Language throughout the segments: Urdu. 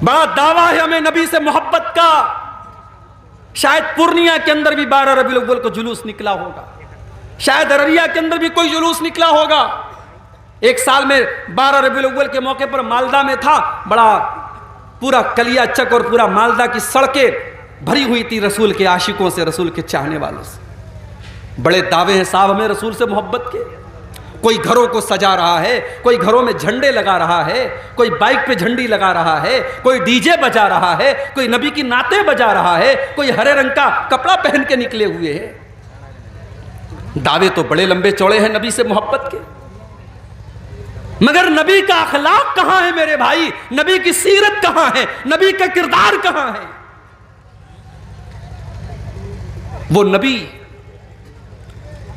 بڑا دعویٰ ہے ہمیں نبی سے محبت کا. شاید پورنیہ کے اندر بھی 12 ربیع الاول کو جلوس نکلا ہوگا, شاید ارریہ کے اندر بھی کوئی جلوس نکلا ہوگا. ایک سال میں 12 ربیع الاول کے موقع پر مالدہ میں تھا, بڑا پورا کلیا چک اور پورا مالدہ کی سڑکیں بھری ہوئی تھی رسول کے عاشقوں سے, رسول کے چاہنے والوں سے. بڑے دعوے ہیں صاحب ہمیں رسول سے محبت کے. کوئی گھروں کو سجا رہا ہے, کوئی گھروں میں جھنڈے لگا رہا ہے, کوئی بائک پہ جھنڈی لگا رہا ہے, کوئی ڈی جے بجا رہا ہے, کوئی نبی کی نعتیں بجا رہا ہے, کوئی ہرے رنگ کا کپڑا پہن کے نکلے ہوئے ہیں. دعوے تو بڑے لمبے چوڑے ہیں نبی سے محبت کے, مگر نبی کا اخلاق کہاں ہے میرے بھائی؟ نبی کی سیرت کہاں ہے؟ نبی کا کردار کہاں ہے؟ وہ نبی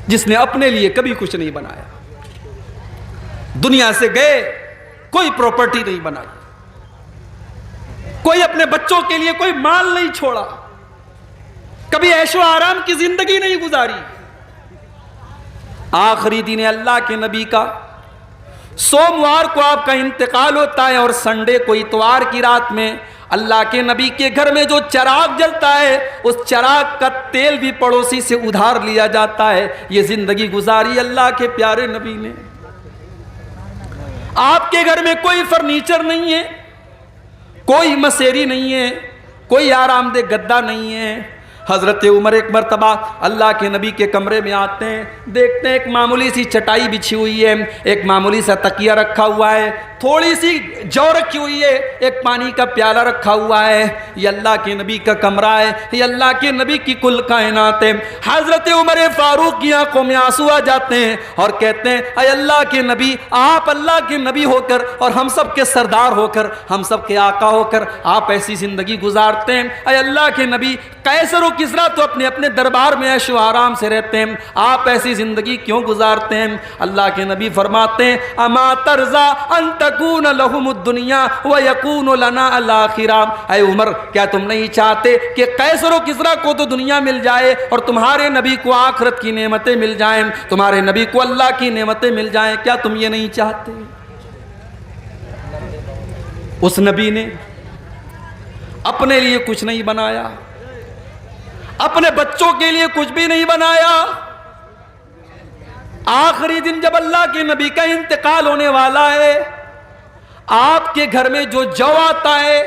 جس نے اپنے لیے کبھی کچھ نہیں بنایا, دنیا سے گئے کوئی پراپرٹی نہیں بنائی, کوئی اپنے بچوں کے لیے کوئی مال نہیں چھوڑا, کبھی عیش و آرام کی زندگی نہیں گزاری. آخری دن اللہ کے نبی کا سوموار کو آپ کا انتقال ہوتا ہے, اور سنڈے کو اتوار کی رات میں اللہ کے نبی کے گھر میں جو چراغ جلتا ہے اس چراغ کا تیل بھی پڑوسی سے ادھار لیا جاتا ہے. یہ زندگی گزاری اللہ کے پیارے نبی نے. آپ کے گھر میں کوئی فرنیچر نہیں ہے, کوئی مسیری نہیں ہے, کوئی آرام دہ گدا نہیں ہے. حضرت عمر ایک مرتبہ اللہ کے نبی کے کمرے میں آتے ہیں, دیکھتے ہیں ایک معمولی سی چٹائی بچھی ہوئی ہے, ایک معمولی سا تکیہ رکھا ہوا ہے, تھوڑی سی جو رکھی ہوئی ہے, ایک پانی کا پیالہ رکھا ہوا ہے. یہ اللہ کے نبی کا کمرہ ہے, یہ اللہ کے نبی کی کل کائنات ہے. حضرت عمر فاروق کی آنکھوں میں آنسو آ جاتے ہیں اور کہتے ہیں اے اللہ کے نبی, آپ اللہ کے نبی ہو کر اور ہم سب کے سردار ہو کر, ہم سب کے آقا ہو کر آپ ایسی زندگی گزارتے ہیں. اے اللہ کے نبی, قیصر و کسریٰ تو اپنے اپنے دربار میں عیش و آرام سے رہتے ہیں, آپ ایسی زندگی کیوں گزارتے ہیں؟ اللہ کے نبی فرماتے ہیں اما ترضا ان تکون لہم الدنیا ویکون لنا الاخرہ. اے عمر, کیا تم نہیں چاہتے کہ قیصر و کسریٰ کو تو دنیا مل جائے اور تمہارے نبی کو آخرت کی نعمتیں مل جائیں, تمہارے نبی کو اللہ کی نعمتیں مل جائیں؟ کیا تم یہ نہیں چاہتے؟ اس نبی نے اپنے لیے کچھ نہیں بنایا, اپنے بچوں کے لیے کچھ بھی نہیں بنایا. آخری دن جب اللہ کے نبی کا انتقال ہونے والا ہے, آپ کے گھر میں جو جو آتا ہے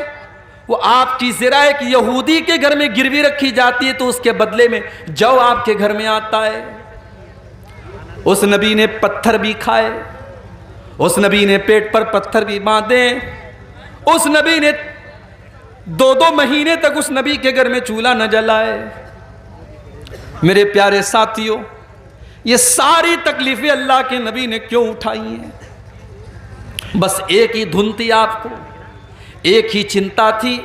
وہ آپ کی ذرائع ایک یہودی کے گھر میں گروی رکھی جاتی ہے, تو اس کے بدلے میں جو آپ کے گھر میں آتا ہے. اس نبی نے پتھر بھی کھائے, اس نبی نے پیٹ پر پتھر بھی باندھے, اس نبی نے 2 مہینے تک اس نبی کے گھر میں چولہا نہ جلائے. میرے پیارے ساتھیوں, یہ ساری تکلیفیں اللہ کے نبی نے کیوں اٹھائی ہیں؟ بس ایک ہی دھن تھی آپ کو, ایک ہی چنتا تھی,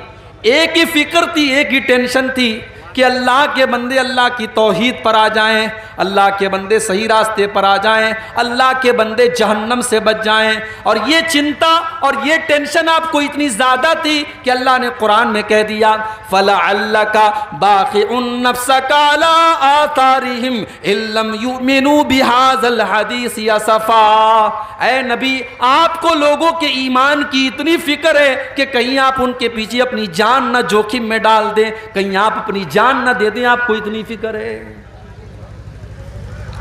ایک ہی فکر تھی, ایک ہی ٹینشن تھی کہ اللہ کے بندے اللہ کی توحید پر آ جائیں, اللہ کے بندے صحیح راستے پر آ جائیں, اللہ کے بندے جہنم سے بچ جائیں. اور یہ چنتا اور یہ ٹینشن آپ کو اتنی زیادہ تھی کہ اللہ نے قرآن میں کہہ دیا فَلَعَلَّكَ بَاخِعٌ نَفْسَكَ عَلَىٰ آثَارِهِمْ إِن لَّمْ يُؤْمِنُوا بِهَٰذَا الْحَدِيثِ أَسَفًا. اے نبی, آپ کو لوگوں کے ایمان کی اتنی فکر ہے کہ کہیں آپ ان کے پیچھے اپنی جان نہ جوخم میں ڈال دیں, کہیں آپ اپنی جان نہ دے دیں, آپ کو اتنی فکر ہے.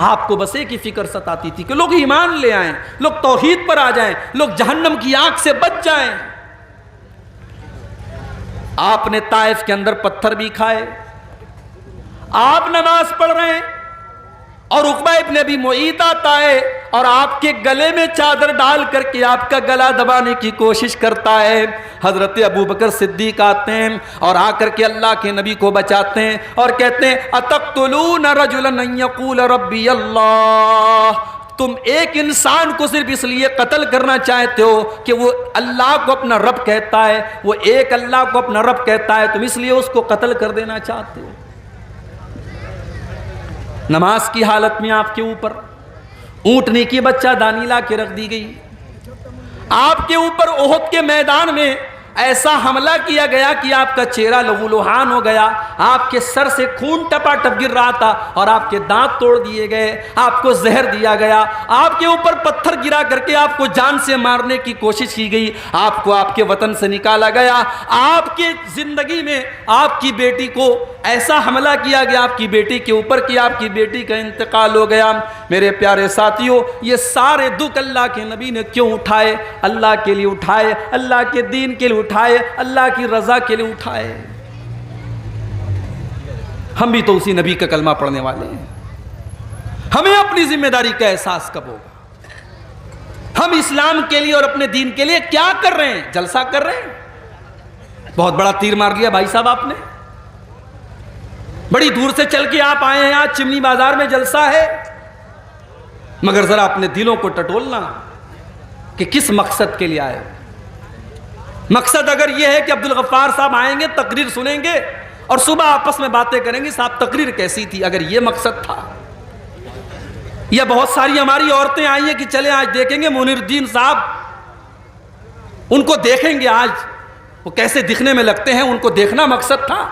آپ کو بس ایک ہی فکر ستاتی تھی کہ لوگ ایمان لے آئیں, لوگ توحید پر آ جائیں, لوگ جہنم کی آنکھ سے بچ جائیں. آپ نے طائف کے اندر پتھر بھی کھائے, آپ نماز پڑھ رہے ہیں اور عقبہ ابن ابی معیط آتا ہے اور آپ کے گلے میں چادر ڈال کر کے آپ کا گلا دبانے کی کوشش کرتا ہے. حضرت ابوبکر صدیق آتے ہیں اور آ کر کے اللہ کے نبی کو بچاتے ہیں اور کہتے ہیں اتقتلون رجلا ان یقول ربی اللہ, تم ایک انسان کو صرف اس لیے قتل کرنا چاہتے ہو کہ وہ اللہ کو اپنا رب کہتا ہے, وہ ایک اللہ کو اپنا رب کہتا ہے, تم اس لیے اس کو قتل کر دینا چاہتے ہو. نماز کی حالت میں آپ کے اوپر اونٹنی کی بچہ دانی لا کے رکھ دی گئی, آپ کے اوپر احد کے میدان میں ایسا حملہ کیا گیا کہ آپ کا چہرہ لہو لہان ہو گیا، آپ کے سر سے خون ٹپا ٹپ گر رہا تھا، اور آپ کے دانت توڑ دیے گئے، آپ کو زہر دیا گیا، آپ کے اوپر پتھر گرا کر کے آپ کو جان سے مارنے کی کوشش کی گئی، آپ کو آپ کے وطن سے نکالا گیا، آپ کی زندگی میں آپ کی بیٹی کو ایسا حملہ کیا گیا آپ کی بیٹی کے اوپر کہ آپ کی بیٹی کا انتقال ہو گیا۔ میرے پیارے ساتھیوں، یہ سارے دکھ اللہ کے نبی نے کیوں اٹھائے؟ اللہ کے لیے اٹھائے، اللہ کے دین کے لیے اٹھائے، اللہ کی رضا کے لیے اٹھائے۔ ہم بھی تو اسی نبی کا کلمہ پڑھنے والے ہیں، ہمیں اپنی ذمہ داری کا احساس کب ہوگا؟ ہم اسلام کے لیے اور اپنے دین کے لیے کیا کر رہے ہیں؟ جلسہ کر رہے ہیں؟ بہت بڑا تیر مار لیا بھائی صاحب آپ نے، بڑی دور سے چل کے آپ آئے ہیں، آج چمنی بازار میں جلسہ ہے، مگر ذرا اپنے دلوں کو ٹٹولنا کہ کس مقصد کے لیے آئے۔ مقصد اگر یہ ہے کہ عبدالغفار صاحب آئیں گے، تقریر سنیں گے اور صبح آپس میں باتیں کریں گے صاحب تقریر کیسی تھی، اگر یہ مقصد تھا، یا بہت ساری ہماری عورتیں آئی ہیں کہ چلیں آج دیکھیں گے منیر الدین صاحب، ان کو دیکھیں گے آج وہ کیسے دکھنے میں لگتے ہیں، ان کو دیکھنا مقصد تھا،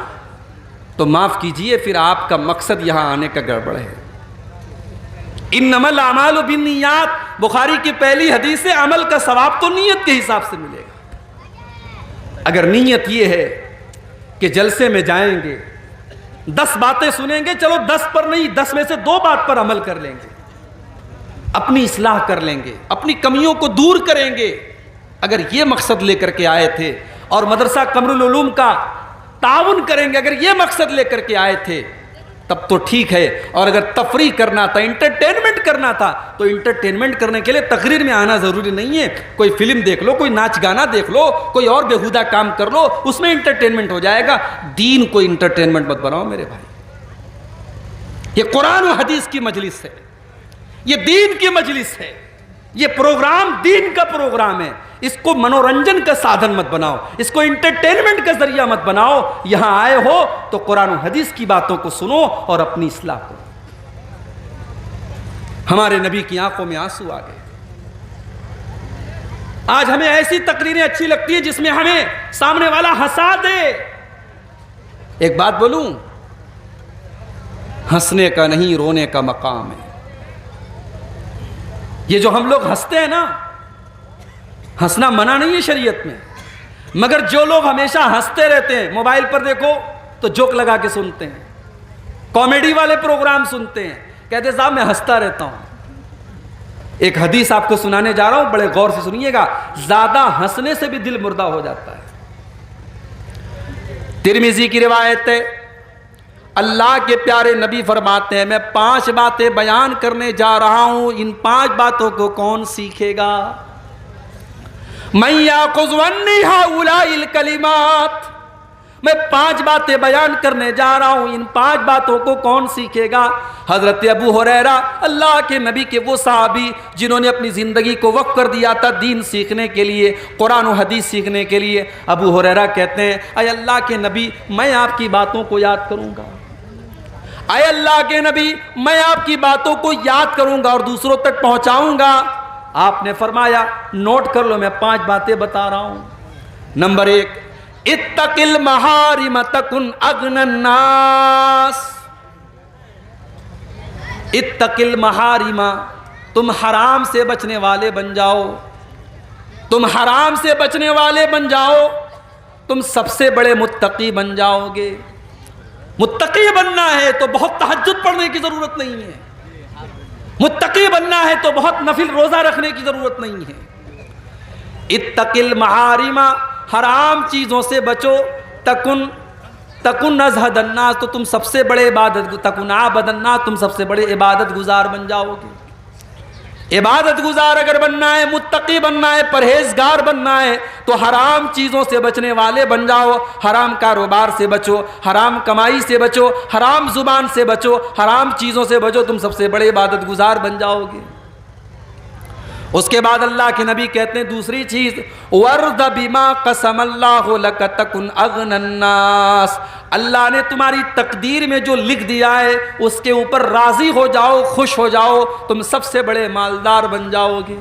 تو معاف کیجئے پھر آپ کا مقصد یہاں آنے کا گڑبڑ ہے۔ انما الاعمال بالنیات، بخاری کی پہلی حدیث ہے، عمل کا ثواب تو نیت کے حساب سے ملے گا۔ اگر نیت یہ ہے کہ جلسے میں جائیں گے 10 باتیں سنیں گے، چلو 10 پر نہیں 10 میں سے 2 بات پر عمل کر لیں گے، اپنی اصلاح کر لیں گے، اپنی کمیوں کو دور کریں گے، اگر یہ مقصد لے کر کے آئے تھے اور مدرسہ قمر العلوم کا تعاون کریں گے، اگر یہ مقصد لے کر کے آئے تھے تب تو ٹھیک ہے، اور اگر تفریح کرنا تھا، انٹرٹینمنٹ کرنا تھا، تو انٹرٹینمنٹ کرنے کے لیے تقریر میں آنا ضروری نہیں ہے، کوئی فلم دیکھ لو، کوئی ناچ گانا دیکھ لو، کوئی اور بےہودہ کام کر لو، اس میں انٹرٹینمنٹ ہو جائے گا۔ دین کو انٹرٹینمنٹ مت بناؤ میرے بھائی، یہ قرآن و حدیث کی مجلس ہے، یہ دین کی مجلس ہے، یہ پروگرام دین کا پروگرام ہے، اس کو منورنجن کا سادھن مت بناؤ، اس کو انٹرٹینمنٹ کا ذریعہ مت بناؤ۔ یہاں آئے ہو تو قرآن و حدیث کی باتوں کو سنو اور اپنی اصلاح کرو۔ ہمارے نبی کی آنکھوں میں آنسو آ گئے۔ آج ہمیں ایسی تقریریں اچھی لگتی ہیں جس میں ہمیں سامنے والا ہنسا دے۔ ایک بات بولوں، ہنسنے کا نہیں رونے کا مقام ہے۔ یہ جو ہم لوگ ہنستے ہیں نا، ہنسنا منع نہیں ہے شریعت میں، مگر جو لوگ ہمیشہ ہنستے رہتے ہیں، موبائل پر دیکھو تو جوک لگا کے سنتے ہیں، کامیڈی والے پروگرام سنتے ہیں، کہتے صاحب میں ہنستا رہتا ہوں۔ ایک حدیث آپ کو سنانے جا رہا ہوں، بڑے غور سے سنیے گا، زیادہ ہنسنے سے بھی دل مردہ ہو جاتا ہے۔ ترمذی کی روایت ہے، اللہ کے پیارے نبی فرماتے ہیں میں 5 باتیں بیان کرنے جا رہا ہوں، ان 5 باتوں کو کون سیکھے گا؟ من یاخذ عنی ہؤلاء الکلمات، میں 5 باتیں بیان کرنے جا رہا ہوں، ان 5 باتوں کو کون سیکھے گا؟ حضرت ابو ہریرہ، اللہ کے نبی کے وہ صحابی جنہوں نے اپنی زندگی کو وقف کر دیا تھا دین سیکھنے کے لیے، قرآن و حدیث سیکھنے کے لیے، ابو ہریرہ کہتے ہیں اے اللہ کے نبی میں آپ کی باتوں کو یاد کروں گا، اے اللہ کے نبی میں آپ کی باتوں کو یاد کروں گا اور دوسروں تک پہنچاؤں گا۔ آپ نے فرمایا نوٹ کر لو، میں 5 باتیں بتا رہا ہوں۔ نمبر 1، اتق المحارم تکن اغنى الناس، اتق المحارم، تم حرام سے بچنے والے بن جاؤ، تم حرام سے بچنے والے بن جاؤ، تم سب سے بڑے متقی بن جاؤ گے۔ متقی بننا ہے تو بہت تہجد پڑھنے کی ضرورت نہیں ہے، متقی بننا ہے تو بہت نفل روزہ رکھنے کی ضرورت نہیں ہے۔ اتق المحارم، حرام چیزوں سے بچو، تکن ازہد الناس، تو تم سب سے بڑے تکن عابد الناس، تم سب سے بڑے عبادت گزار بن جاؤ گے۔ عبادت گزار اگر بننا ہے، متقی بننا ہے، پرہیزگار بننا ہے تو حرام چیزوں سے بچنے والے بن جاؤ، حرام کاروبار سے بچو، حرام کمائی سے بچو، حرام زبان سے بچو، حرام چیزوں سے بچو، تم سب سے بڑے عبادت گزار بن جاؤ گے۔ اس کے بعد اللہ کے نبی کہتے ہیں دوسری چیز، وَرْضَ بِمَا قَسَمَ اللَّهُ لَكَ تَكُنْ أَغْنَى النَّاسِ، اللہ نے تمہاری تقدیر میں جو لکھ دیا ہے اس کے اوپر راضی ہو جاؤ، خوش ہو جاؤ، تم سب سے بڑے مالدار بن جاؤ گے۔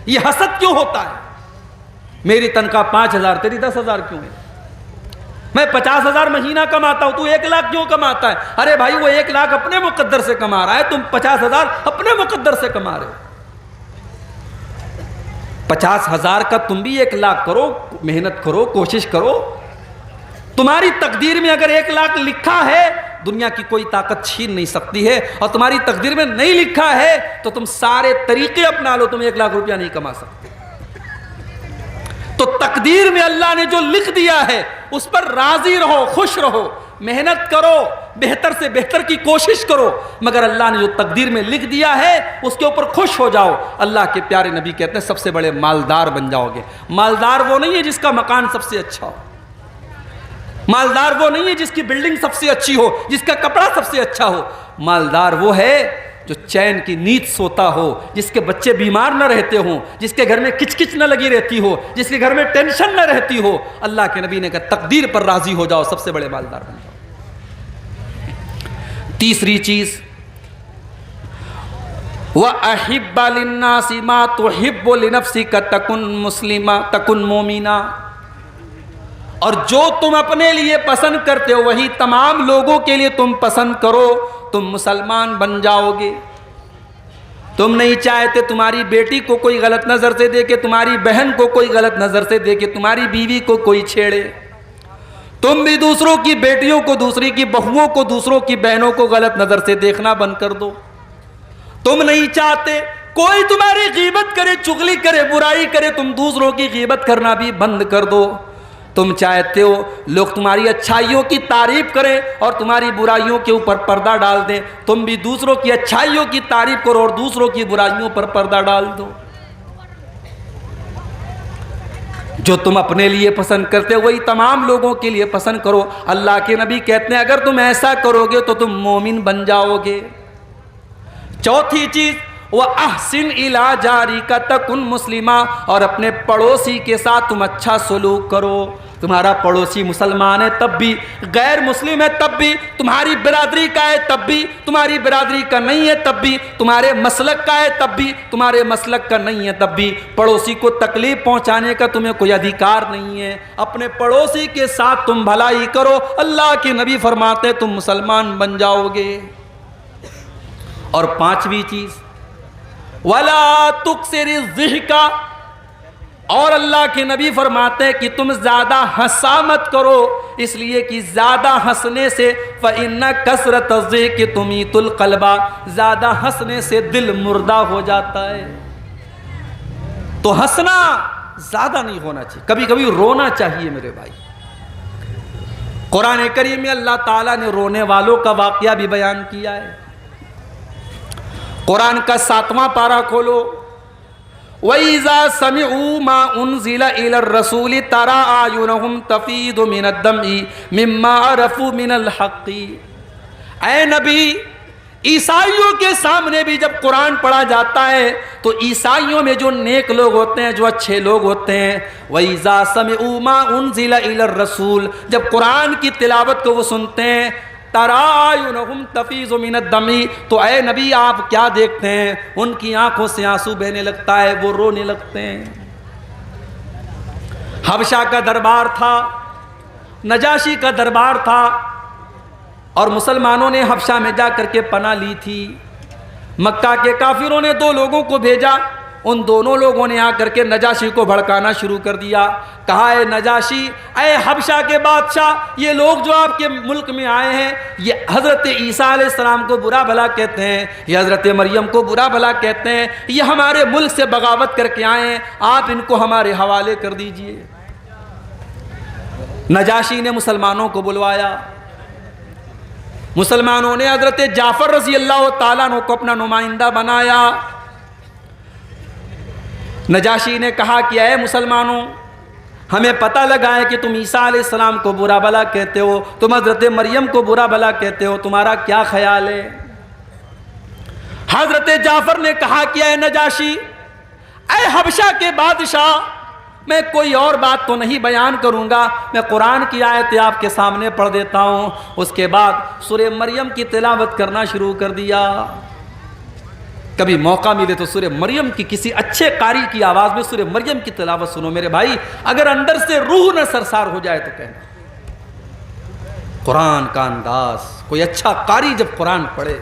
یہ حسد کیوں ہوتا ہے؟ میری تنخواہ 5,000 تیری 10,000 کیوں ہے؟ میں 50,000 مہینہ کماتا ہوں، تو 1 لاکھ کیوں کماتا ہے؟ ارے بھائی وہ 1 لاکھ اپنے مقدر سے کما رہا ہے، تم 50,000 اپنے مقدر سے کما رہے ہو۔ 50,000 کا تم بھی 1 لاکھ کرو، محنت کرو، کوشش کرو۔ تمہاری تقدیر میں اگر 1 لاکھ لکھا ہے دنیا کی کوئی طاقت چھین نہیں سکتی ہے، اور تمہاری تقدیر میں نہیں لکھا ہے تو تم سارے طریقے اپنا لو، تم 1 لاکھ روپیہ نہیں کما سکتے۔ تو تقدیر میں اللہ نے جو لکھ دیا ہے اس پر راضی رہو، خوش رہو، محنت کرو، بہتر سے بہتر کی کوشش کرو، مگر اللہ نے جو تقدیر میں لکھ دیا ہے اس کے اوپر خوش ہو جاؤ۔ اللہ کے پیارے نبی کہتے ہیں سب سے بڑے مالدار بن جاؤ گے۔ مالدار وہ نہیں ہے جس کا مکان سب سے اچھا ہو، مالدار وہ نہیں ہے جس کی بلڈنگ سب سے اچھی ہو، جس کا کپڑا سب سے اچھا ہو۔ مالدار وہ ہے جو چین کی نیند سوتا ہو، جس کے بچے بیمار نہ رہتے ہوں، جس کے گھر میں کچ کچ نہ لگی رہتی ہو، جس کے گھر میں ٹینشن نہ رہتی ہو۔ اللہ کے نبی نے کہا تقدیر پر راضی ہو جاؤ، سب سے بڑے مالدار بن جاؤ۔ تیسری چیز وَأَحِبَّ لِلنَّاسِ مَا تُحِبُّ لِنَفْسِكَ تَكُنْ مُسْلِمًا تَكُنْ مُؤْمِنًا، اور جو تم اپنے لیے پسند کرتے ہو وہی تمام لوگوں کے لیے تم پسند کرو، تم مسلمان بن جاؤ گے۔ تم نہیں چاہتے تمہاری بیٹی کو کوئی غلط نظر سے دیکھے، تمہاری بہن کو کوئی غلط نظر سے دیکھے، تمہاری بیوی کو کوئی چھیڑے۔ تم بھی دوسروں کی بیٹیوں کو، دوسری کی بہوؤں کو، دوسروں کی بہنوں کو غلط نظر سے دیکھنا بند کر دو۔ تم نہیں چاہتے کوئی تمہاری غیبت کرے، چغلی کرے، برائی کرے، تم دوسروں کی غیبت کرنا بھی بند کر دو۔ تم چاہتے ہو لوگ تمہاری اچھائیوں کی تعریف کریں اور تمہاری برائیوں کے اوپر پردہ ڈال دیں، تم بھی دوسروں کی اچھائیوں کی تعریف کرو اور دوسروں کی برائیوں پر پردہ ڈال دو۔ جو تم اپنے لیے پسند کرتے ہو وہی تمام لوگوں کے لیے پسند کرو۔ اللہ کے نبی کہتے ہیں اگر تم ایسا کرو گے تو تم مومن بن جاؤ گے۔ چوتھی چیز وَأَحْسِنْ إِلَىٰ جَارِكَ تَكُنْ مُسْلِمًا، اور اپنے پڑوسی کے ساتھ تم اچھا سلوک کرو۔ تمہارا پڑوسی مسلمان ہے تب بھی، غیر مسلم ہے تب بھی، تمہاری برادری کا ہے تب بھی، تمہاری برادری کا نہیں ہے تب بھی، تمہارے مسلک کا ہے تب بھی، تمہارے مسلک کا نہیں ہے تب بھی، پڑوسی کو تکلیف پہنچانے کا تمہیں کوئی ادھیکار نہیں ہے۔ اپنے پڑوسی کے ساتھ تم بھلائی کرو، اللہ کے نبی فرماتے ہیں تم مسلمان بن جاؤ گے۔ اور پانچویں چیز وَلَا تُكْثِرِ الضِّحْكَ، اور اللہ کے نبی فرماتے ہیں کہ تم زیادہ ہنسا مت کرو، اس لیے کہ زیادہ ہنسنے سے فَإِنَّ كَثْرَةَ الضِّحْكِ تُمِيتُ الْقَلْبَ، زیادہ ہنسنے سے دل مردہ ہو جاتا ہے۔ تو ہنسنا زیادہ نہیں ہونا چاہیے، کبھی کبھی رونا چاہیے میرے بھائی۔ قرآن کریم میں اللہ تعالیٰ نے رونے والوں کا واقعہ بھی بیان کیا ہے۔ قرآن کا 7واں پارہ کھولو، وَإِذَا سَمِعُوا مَا أُنزِلَ إِلَى الرَّسُولِ تَرَىٰ أَعْيُنَهُمْ تَفِيضُ مِنَ الدَّمْعِ مِمَّا عَرَفُوا مِنَ الْحَقِّ، اے نبی عیسائیوں کے سامنے بھی جب قرآن پڑھا جاتا ہے تو عیسائیوں میں جو نیک لوگ ہوتے ہیں، جو اچھے لوگ ہوتے ہیں، وَإِذَا سَمِعُوا مَا أُنزِلَ إِلَى الرَّسُولِ، جب قرآن کی تلاوت کو وہ سنتے ہیں، تَرَىٰ أَعْيُنَهُمْ تَفِيضُ مِنَ الدَّمْعِ، تو اے نبی آپ کیا دیکھتے ہیں؟ ان کی آنکھوں سے آنسو بہنے لگتا ہے، وہ رونے لگتے ہیں۔ حبشہ کا دربار تھا، نجاشی کا دربار تھا، اور مسلمانوں نے حبشہ میں جا کر کے پناہ لی تھی۔ مکہ کے کافروں نے 2 لوگوں کو بھیجا، ان دونوں لوگوں نے آ کر کے نجاشی کو بھڑکانا شروع کر دیا۔ کہا اے نجاشی، اے حبشہ کے بادشاہ، یہ لوگ جو آپ کے ملک میں آئے ہیں یہ حضرت عیسیٰ علیہ السلام کو برا بھلا کہتے ہیں، یہ حضرت مریم کو برا بھلا کہتے ہیں، یہ ہمارے ملک سے بغاوت کر کے آئے ہیں، آپ ان کو ہمارے حوالے کر دیجئے۔ نجاشی نے مسلمانوں کو بلوایا، مسلمانوں نے حضرت جعفر رضی اللہ تعالیٰ عنہ کو اپنا نمائندہ بنایا۔ نجاشی نے کہا کہ اے مسلمانوں، ہمیں پتہ لگا ہے کہ تم عیسیٰ علیہ السلام کو برا بھلا کہتے ہو، تم حضرت مریم کو برا بھلا کہتے ہو، تمہارا کیا خیال ہے؟ حضرت جعفر نے کہا کہ اے نجاشی، اے حبشہ کے بادشاہ، میں کوئی اور بات تو نہیں بیان کروں گا، میں قرآن کی آیتیں آپ کے سامنے پڑھ دیتا ہوں۔ اس کے بعد سورہ مریم کی تلاوت کرنا شروع کر دیا۔ کبھی موقع ملے تو سورہ مریم کی کسی اچھے قاری کی آواز میں سورہ مریم کی تلاوت سنو میرے بھائی، اگر اندر سے روح نہ سرسار ہو جائے تو کہنا۔ قرآن کا انداز، کوئی اچھا قاری جب قرآن پڑھے،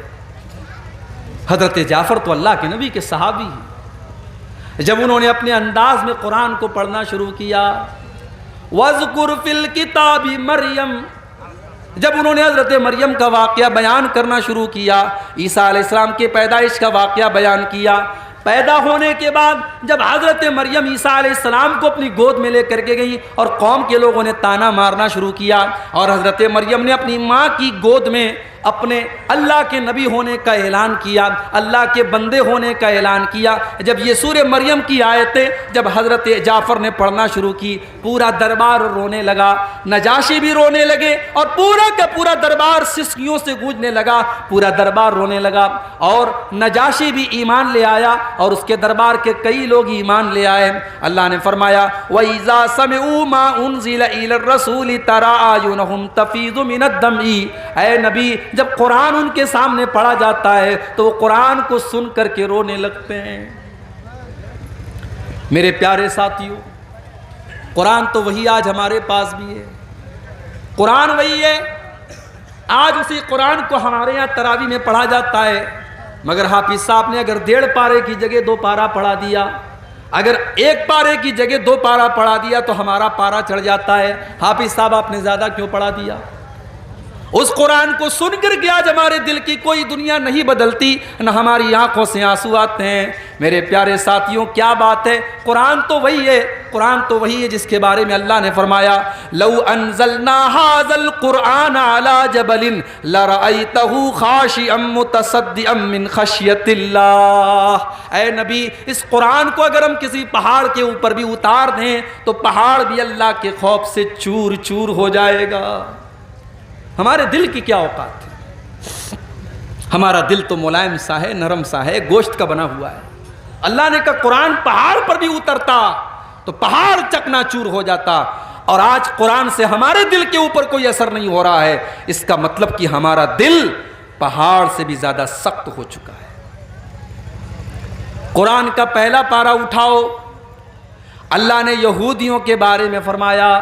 حضرت جعفر تو اللہ کے نبی کے صحابی ہیں، جب انہوں نے اپنے انداز میں قرآن کو پڑھنا شروع کیا، وَاذْكُرْ فِي الْكِتَابِ مریم، جب انہوں نے حضرت مریم کا واقعہ بیان کرنا شروع کیا، عیسیٰ علیہ السلام کے پیدائش کا واقعہ بیان کیا، پیدا ہونے کے بعد جب حضرت مریم عیسیٰ علیہ السلام کو اپنی گود میں لے کر کے گئی اور قوم کے لوگوں نے تانا مارنا شروع کیا، اور حضرت مریم نے اپنی ماں کی گود میں اپنے اللہ کے نبی ہونے کا اعلان کیا، اللہ کے بندے ہونے کا اعلان کیا، جب یہ سورہ مریم کی آیتیں جب حضرت جعفر نے پڑھنا شروع کی، پورا دربار رونے لگا، نجاشی بھی رونے لگے، اور پورا کا پورا دربار سسکیوں سے گونجنے لگا، پورا دربار رونے لگا، اور نجاشی بھی ایمان لے آیا اور اس کے دربار کے کئی لوگ ایمان لے آئے۔ اللہ نے فرمایا وَإِذَا سَمِعُوا مَا أُنزِلَ إِلَى الرَّسُولِ تَرَىٰ أَعْيُنَهُمْ تَفِيضُ مِنَ الدَّمْعِ، اے نبی جب قرآن ان کے سامنے پڑھا جاتا ہے تو وہ قرآن کو سن کر کے رونے لگتے ہیں۔ میرے پیارے ساتھیوں، قرآن تو وہی آج ہمارے پاس بھی ہے، قرآن وہی ہے، آج اسی قرآن کو ہمارے یہاں تراویح میں پڑھا جاتا ہے، مگر حافظ صاحب نے اگر 1.5 پارے کی جگہ 2 پارا پڑھا دیا، اگر 1 پارے کی جگہ 2 پارا پڑھا دیا تو ہمارا پارا چڑھ جاتا ہے۔ حافظ صاحب آپ نے زیادہ کیوں پڑھا دیا؟ اس قرآن کو سن کر کے آج ہمارے دل کی کوئی دنیا نہیں بدلتی، نہ ہماری آنکھوں سے آنسو آتے ہیں۔ میرے پیارے ساتھیوں، کیا بات ہے، قرآن تو وہی ہے، قرآن تو وہی ہے جس کے بارے میں اللہ نے فرمایا لو انزلنا هذا القرآن على جبل لرأيته خاشعا متصدعا من خشية اللہ۔ اے نبی، اس قرآن کو اگر ہم کسی پہاڑ کے اوپر بھی اتار دیں تو پہاڑ بھی اللہ کے خوف سے چور چور ہو جائے گا۔ ہمارے دل کی کیا اوقات ہے؟ ہمارا دل تو ملائم سا ہے، نرم سا ہے، گوشت کا بنا ہوا ہے۔ اللہ نے کہا قرآن پہاڑ پر بھی اترتا تو پہاڑ چکنا چور ہو جاتا، اور آج قرآن سے ہمارے دل کے اوپر کوئی اثر نہیں ہو رہا ہے۔ اس کا مطلب کہ ہمارا دل پہاڑ سے بھی زیادہ سخت ہو چکا ہے۔ قرآن کا پہلا پارا اٹھاؤ، اللہ نے یہودیوں کے بارے میں فرمایا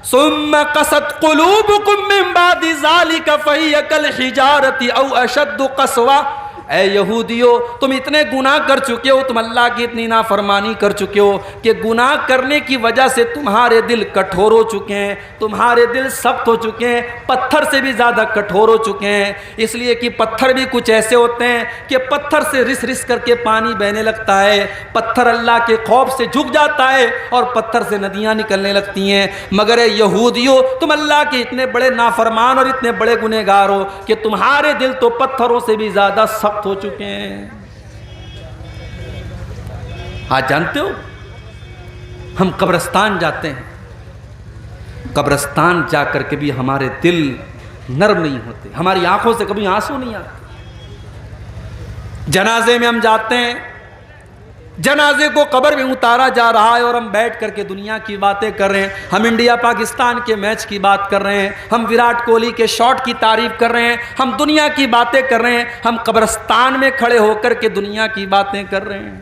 ثم قست قلوبكم من بعد ذلك فهي كالحجارة او اشد قسوة۔ اے یہودیو، تم اتنے گناہ کر چکے ہو، تم اللہ کی اتنی نافرمانی کر چکے ہو کہ گناہ کرنے کی وجہ سے تمہارے دل کٹھور ہو چکے ہیں، تمہارے دل سخت ہو چکے ہیں، پتھر سے بھی زیادہ کٹھور ہو چکے ہیں۔ اس لیے کہ پتھر بھی کچھ ایسے ہوتے ہیں کہ پتھر سے رس رس کر کے پانی بہنے لگتا ہے، پتھر اللہ کے خوف سے جھک جاتا ہے اور پتھر سے ندیاں نکلنے لگتی ہیں۔ مگر اے یہودیو، تم اللہ کے اتنے بڑے نافرمان اور اتنے بڑے گنہگار ہو کہ تمہارے دل تو پتھروں سے بھی زیادہ سخت ہو چکے ہیں۔ آج جانتے ہو، ہم قبرستان جاتے ہیں، قبرستان جا کر کے بھی ہمارے دل نرم نہیں ہوتے، ہماری آنکھوں سے کبھی آنسو نہیں آتے۔ جنازے میں ہم جاتے ہیں، جنازے کو قبر میں اتارا جا رہا ہے اور ہم بیٹھ کر کے دنیا کی باتیں کر رہے ہیں، ہم انڈیا پاکستان کے میچ کی بات کر رہے ہیں، ہم وراٹ کوہلی کے شاٹ کی تعریف کر رہے ہیں، ہم دنیا کی باتیں کر رہے ہیں، ہم قبرستان میں کھڑے ہو کر کے دنیا کی باتیں کر رہے ہیں۔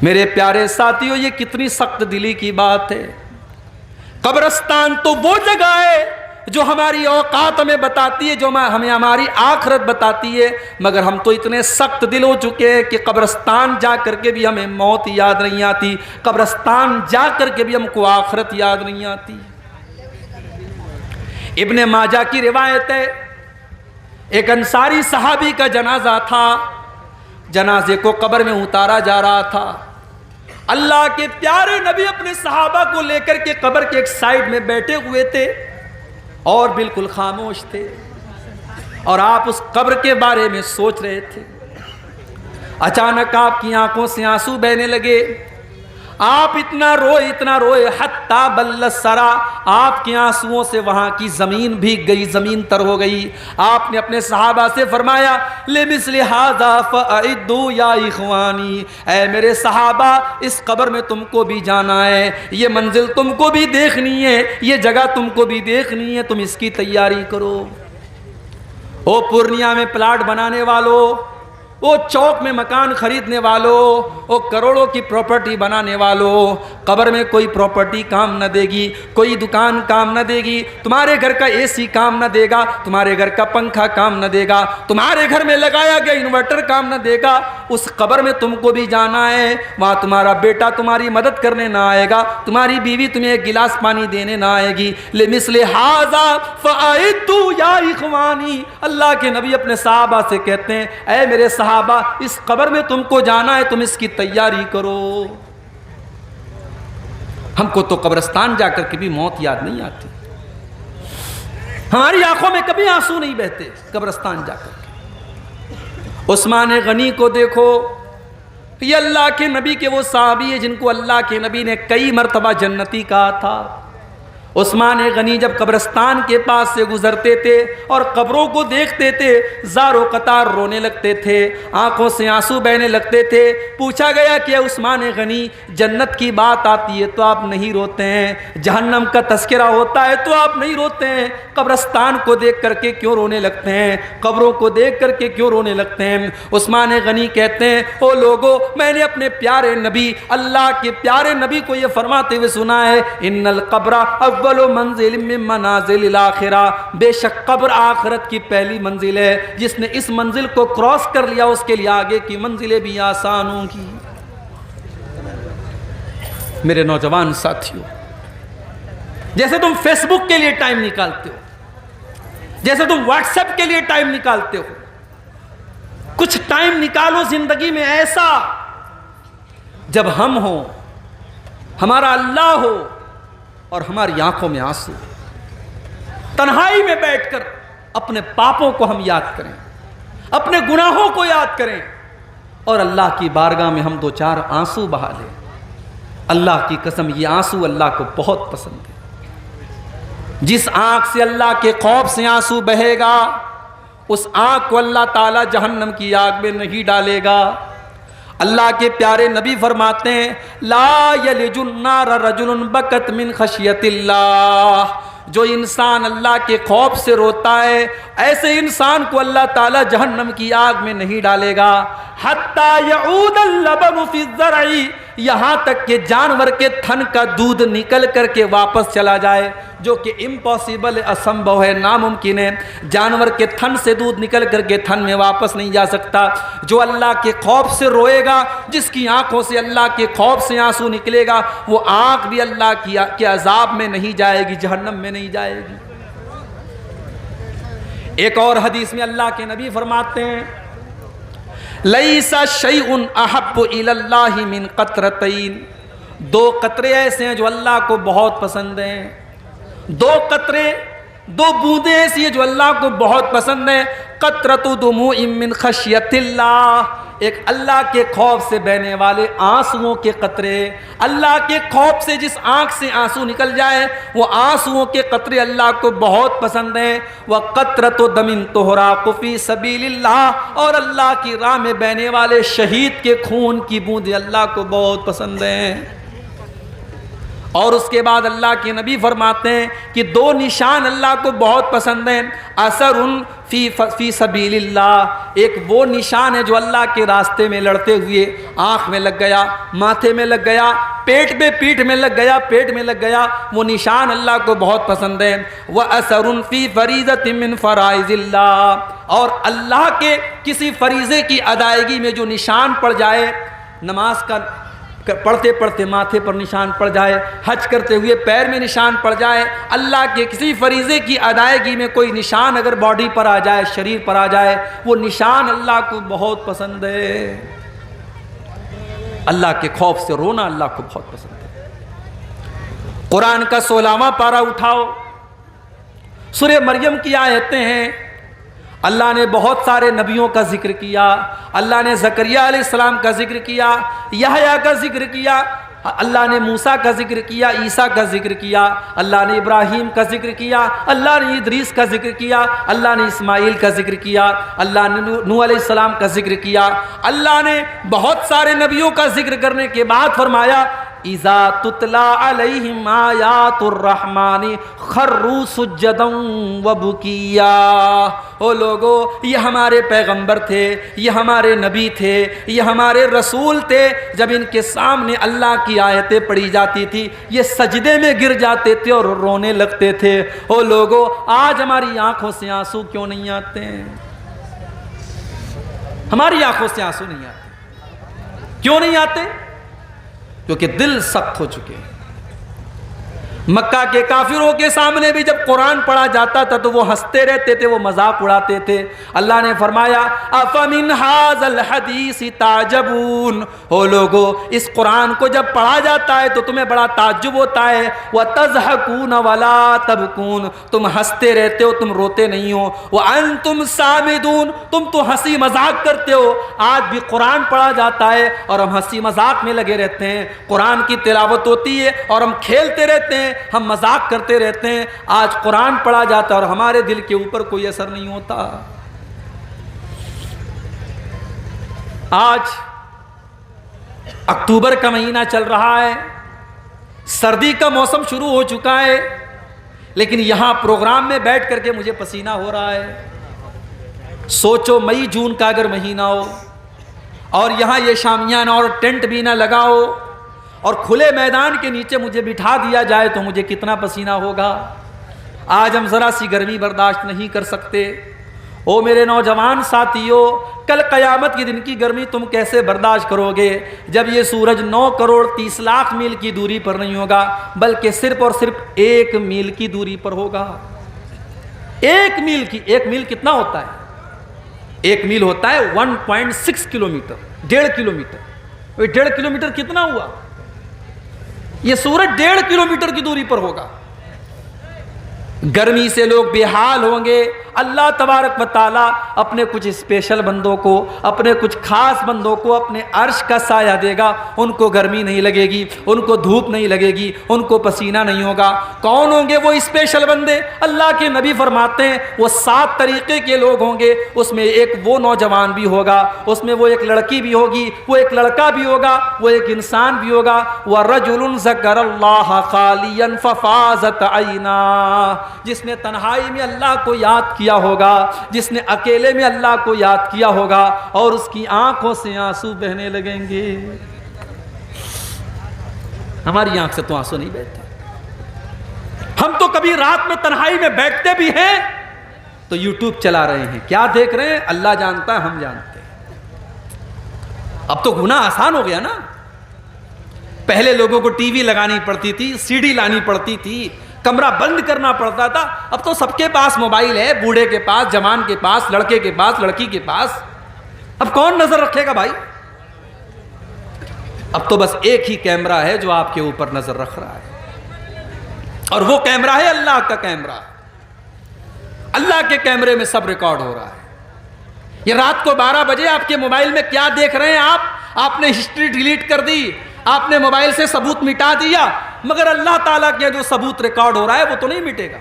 میرے پیارے ساتھیوں، یہ کتنی سخت دلی کی بات ہے۔ قبرستان تو وہ جگہ ہے جو ہماری اوقات ہمیں بتاتی ہے، جو ہمیں ہماری آخرت بتاتی ہے، مگر ہم تو اتنے سخت دل ہو چکے ہیں کہ قبرستان جا کر کے بھی ہمیں موت یاد نہیں آتی، قبرستان جا کر کے بھی ہم کو آخرت یاد نہیں آتی۔ ابن ماجہ کی روایت ہے، ایک انصاری صحابی کا جنازہ تھا، جنازے کو قبر میں اتارا جا رہا تھا، اللہ کے پیارے نبی اپنے صحابہ کو لے کر کے قبر کے ایک سائیڈ میں بیٹھے ہوئے تھے اور بالکل خاموش تھے، اور آپ اس قبر کے بارے میں سوچ رہے تھے۔ اچانک آپ کی آنکھوں سے آنسو بہنے لگے، آپ اتنا روئے حتی بل الثری، آپ کے آنسوؤں سے وہاں کی زمین بھیگ گئی، زمین تر ہو گئی۔ آپ نے اپنے صحابہ سے فرمایا لمثل ھذا فاعدوا یا اخوانی، اے میرے صحابہ، اس قبر میں تم کو بھی جانا ہے، یہ منزل تم کو بھی دیکھنی ہے، یہ جگہ تم کو بھی دیکھنی ہے، تم اس کی تیاری کرو۔ او پورنیہ میں پلاٹ بنانے والوں، وہ چوک میں مکان خریدنے والوں، وہ کروڑوں کی پراپرٹی بنانے والوں، قبر میں کوئی پراپرٹی کام نہ دے گی، کوئی دکان کام نہ دے گی، تمہارے گھر کا اے سی کام نہ دے گا، تمہارے گھر کا پنکھا کام نہ دے گا، تمہارے گھر میں لگایا گیا انورٹر کام نہ دے گا۔ اس قبر میں تم کو بھی جانا ہے، وہاں تمہارا بیٹا تمہاری مدد کرنے نہ آئے گا، تمہاری بیوی تمہیں ایک گلاس پانی دینے نہ آئے گی۔ لمثل ھذا فاعدوا یا اخوانی، اللہ کے نبی اپنے صحابہ سے کہتے ہیں اے میرے صحابہ، اس قبر میں تم کو جانا ہے، تم اس کی تیاری کرو۔ ہم کو تو قبرستان جا کر کبھی موت یاد نہیں آتی، ہماری آنکھوں میں کبھی آنسو نہیں بہتے قبرستان جا کر کے۔ عثمان غنی کو دیکھو، یہ اللہ کے نبی کے وہ صحابی ہیں جن کو اللہ کے نبی نے کئی مرتبہ جنتی کہا تھا۔ عثمان غنی جب قبرستان کے پاس سے گزرتے تھے اور قبروں کو دیکھتے تھے، زار و قطار رونے لگتے تھے، آنکھوں سے آنسو بہنے لگتے تھے۔ پوچھا گیا کہ عثمان غنی، جنت کی بات آتی ہے تو آپ نہیں روتے ہیں، جہنم کا تذکرہ ہوتا ہے تو آپ نہیں روتے ہیں، قبرستان کو دیکھ کر کے کیوں رونے لگتے ہیں، قبروں کو دیکھ کر کے کیوں رونے لگتے ہیں؟ عثمان غنی کہتے ہیں او لوگو، میں نے اپنے پیارے نبی، اللہ کے پیارے نبی کو یہ فرماتے ہوئے سنا ہے، ان القبر اول منزل من منازل الاخرہ، بے شک قبر آخرت کی پہلی منزل ہے، جس نے اس منزل کو کراس کر لیا اس کے لیے آگے کی منزلیں بھی آسان ہوں گی۔ میرے نوجوان ساتھیوں، جیسے تم فیس بک کے لیے ٹائم نکالتے ہو، جیسے تم واٹس ایپ کے لیے ٹائم نکالتے ہو، کچھ ٹائم نکالو زندگی میں ایسا جب ہم ہوں، ہمارا اللہ ہو اور ہماری آنکھوں میں آنسو، تنہائی میں بیٹھ کر اپنے پاپوں کو ہم یاد کریں، اپنے گناہوں کو یاد کریں اور اللہ کی بارگاہ میں ہم دو چار آنسو بہا لیں۔ اللہ کی قسم یہ آنسو اللہ کو بہت پسند ہے۔ جس آنکھ سے اللہ کے خوف سے آنسو بہے گا، اس آنکھ کو اللہ تعالیٰ جہنم کی آگ میں نہیں ڈالے گا۔ اللہ کے پیارے نبی فرماتے ہیں لا یلج النار رجل بکت من خشیت اللہ، جو انسان اللہ کے خوف سے روتا ہے ایسے انسان کو اللہ تعالیٰ جہنم کی آگ میں نہیں ڈالے گا۔ حتی یعود اللبن فی الزرع، یہاں تک کہ جانور کے تھن کا دودھ نکل کر کے واپس چلا جائے، جو کہ امپاسبل ہے، اسمبھو ہے، ناممکن ہے۔ جانور کے تھن سے دودھ نکل کر کے تھن میں واپس نہیں جا سکتا۔ جو اللہ کے خوف سے روئے گا، جس کی آنکھوں سے اللہ کے خوف سے آنسو نکلے گا، وہ آنکھ بھی اللہ کے عذاب میں نہیں جائے گی، جہنم میں نہیں جائے گی۔ ایک اور حدیث میں اللہ کے نبی فرماتے ہیں لیس شیء احب الی اللہ من قطرتین، دو قطرے ایسے ہیں جو اللہ کو بہت پسند ہیں، دو قطرے، دو بوندیں ایسی ہیں جو اللہ کو بہت پسند ہیں۔ قطرۃ دموع من خشیت اللہ، ایک اللہ کے خوف سے بہنے والے آنسوؤں کے قطرے، اللہ کے خوف سے جس آنکھ سے آنسو نکل جائے وہ آنسوؤں کے قطرے اللہ کو بہت پسند ہیں۔ وقطرۃ دم تحراق فی سبیل اللہ، اور اللہ کی راہ میں بہنے والے شہید کے خون کی بوندیں اللہ کو بہت پسند ہیں۔ اور اس کے بعد اللہ کے نبی فرماتے ہیں کہ دو نشان اللہ کو بہت پسند ہیں۔ اثر فی سبیل اللہ، ایک وہ نشان ہے جو اللہ کے راستے میں لڑتے ہوئے آنکھ میں لگ گیا، ماتھے میں لگ گیا، پیٹ میں، پیٹھ میں لگ گیا، پیٹ میں لگ گیا، وہ نشان اللہ کو بہت پسند ہے۔ وَأَثَرٌ فِي فَرِيضَةٍ مِّن فَرَائِضِ اللَّهِ، اور اللہ کے کسی فریضے کی ادائیگی میں جو نشان پڑ جائے، نماز کا پڑھتے پڑھتے ماتھے پر نشان پڑ جائے، حج کرتے ہوئے پیر میں نشان پڑ جائے، اللہ کے کسی فریضے کی ادائیگی میں کوئی نشان اگر باڈی پر آ جائے، شریر پر آ جائے، وہ نشان اللہ کو بہت پسند ہے۔ اللہ کے خوف سے رونا اللہ کو بہت پسند ہے۔ قرآن کا 16واں پارہ اٹھاؤ، سورہ مریم کی آیتیں ہیں۔ اللہ نے بہت سارے نبیوں کا ذکر کیا، اللہ نے زکریہ علیہ السلام کا ذکر کیا، یحییٰ کا ذکر کیا، اللہ نے موسیٰ کا ذکر کیا، عیسیٰ کا ذکر کیا، اللہ نے ابراہیم کا ذکر کیا، اللہ نے ادریس کا ذکر کیا، اللہ نے اسماعیل کا ذکر کیا، اللہ نے نوح علیہ السلام کا ذکر کیا۔ اللہ نے بہت سارے نبیوں کا ذکر کرنے کے بعد فرمایا اذا تتلا علیہم آیات الرحمن خروا سجدا وبکیا۔ او لوگو، یہ ہمارے پیغمبر تھے، یہ ہمارے نبی تھے، یہ ہمارے رسول تھے، جب ان کے سامنے اللہ کی آیتیں پڑھی جاتی تھی یہ سجدے میں گر جاتے تھے اور رونے لگتے تھے۔ او لوگو، آج ہماری آنکھوں سے آنسو کیوں نہیں آتے ہیں؟ ہماری آنکھوں سے آنسو نہیں آتے، کیوں نہیں آتے؟ کیونکہ دل سخت ہو چکے ہیں۔ مکہ کے کافروں کے سامنے بھی جب قرآن پڑھا جاتا تھا تو وہ ہنستے رہتے تھے، وہ مذاق اڑاتے تھے۔ اللہ نے فرمایا افمن ھذا الحدیث تعجبون، او لوگو، اس قرآن کو جب پڑھا جاتا ہے تو تمہیں بڑا تعجب ہوتا ہے، وتضحکون ولا تبکون، تم ہنستے رہتے ہو، تم روتے نہیں ہو، وانتم صامدون، تم تو ہنسی مذاق کرتے ہو۔ آج بھی قرآن پڑھا جاتا ہے اور ہم ہنسی مذاق میں لگے رہتے ہیں، قرآن کی تلاوت ہوتی ہے اور ہم کھیلتے رہتے ہیں، ہم مذاق کرتے رہتے ہیں۔ آج قرآن پڑھا جاتا ہے اور ہمارے دل کے اوپر کوئی اثر نہیں ہوتا۔ آج اکتوبر کا مہینہ چل رہا ہے، سردی کا موسم شروع ہو چکا ہے، لیکن یہاں پروگرام میں بیٹھ کر کے مجھے پسینہ ہو رہا ہے۔ سوچو مئی جون کا اگر مہینہ ہو اور یہاں یہ شامیانہ اور ٹینٹ بھی نہ لگا ہو اور کھلے میدان کے نیچے مجھے بٹھا دیا جائے تو مجھے کتنا پسینہ ہوگا۔ آج ہم ذرا سی گرمی برداشت نہیں کر سکتے۔ او میرے نوجوان ساتھیوں، کل قیامت کے دن کی گرمی تم کیسے برداشت کرو گے جب یہ سورج 9 کروڑ 30 لاکھ میل کی دوری پر نہیں ہوگا بلکہ صرف اور صرف 1 میل کی دوری پر ہوگا۔ 1 میل کی، 1 میل کتنا ہوتا ہے؟ 1 میل ہوتا ہے 1.6 کلومیٹر، 1.5 کلومیٹر۔ 1.5 کلومیٹر کتنا ہوا؟ یہ سورج 1.5 کلومیٹر کی دوری پر ہوگا۔ گرمی سے لوگ بے حال ہوں گے۔ اللہ تبارک و تعالیٰ اپنے کچھ اسپیشل بندوں کو، اپنے کچھ خاص بندوں کو اپنے عرش کا سایہ دے گا، ان کو گرمی نہیں لگے گی، ان کو دھوپ نہیں لگے گی، ان کو پسینہ نہیں ہوگا۔ کون ہوں گے وہ اسپیشل بندے؟ اللہ کے نبی فرماتے ہیں وہ 7 طریقے کے لوگ ہوں گے، اس میں ایک وہ نوجوان بھی ہوگا، اس میں وہ ایک لڑکی بھی ہوگی، وہ ایک لڑکا بھی ہوگا، وہ ایک انسان بھی ہوگا۔ وَرَجُلٌ ذَكَرَ اللَّهَ خَالِيًا فَفَاضَتْ عَيْنَاهُ، جس نے تنہائی میں اللہ کو یاد کیا ہوگا، جس نے اکیلے میں اللہ کو یاد کیا ہوگا اور اس کی آنکھوں سے آنسو بہنے لگیں گے۔ ہماری آنکھ سے تو آنسو نہیں بہتے۔ ہم تو کبھی رات میں تنہائی میں بیٹھتے بھی ہیں تو یوٹیوب چلا رہے ہیں، کیا دیکھ رہے ہیں اللہ جانتا ہے، ہم جانتے ہیں۔ اب تو گناہ آسان ہو گیا نا۔ پہلے لوگوں کو ٹی وی لگانی پڑتی تھی، سی ڈی لانی پڑتی تھی، کمرہ بند کرنا پڑتا تھا۔ اب تو سب کے پاس موبائل ہے، بوڑھے کے پاس، جوان کے پاس، لڑکے کے پاس، لڑکی کے پاس۔ اب کون نظر رکھے گا بھائی؟ اب تو بس ایک ہی کیمرہ ہے جو آپ کے اوپر نظر رکھ رہا ہے، اور وہ کیمرہ ہے اللہ کا کیمرہ۔ اللہ کے کیمرے میں سب ریکارڈ ہو رہا ہے۔ یہ رات کو 12 بجے آپ کے موبائل میں کیا دیکھ رہے ہیں آپ نے ہسٹری ڈیلیٹ کر دی، آپ نے موبائل سے ثبوت مٹا دیا، مگر اللہ تعالیٰ کے جو ثبوت ریکارڈ ہو رہا ہے وہ تو نہیں مٹے گا۔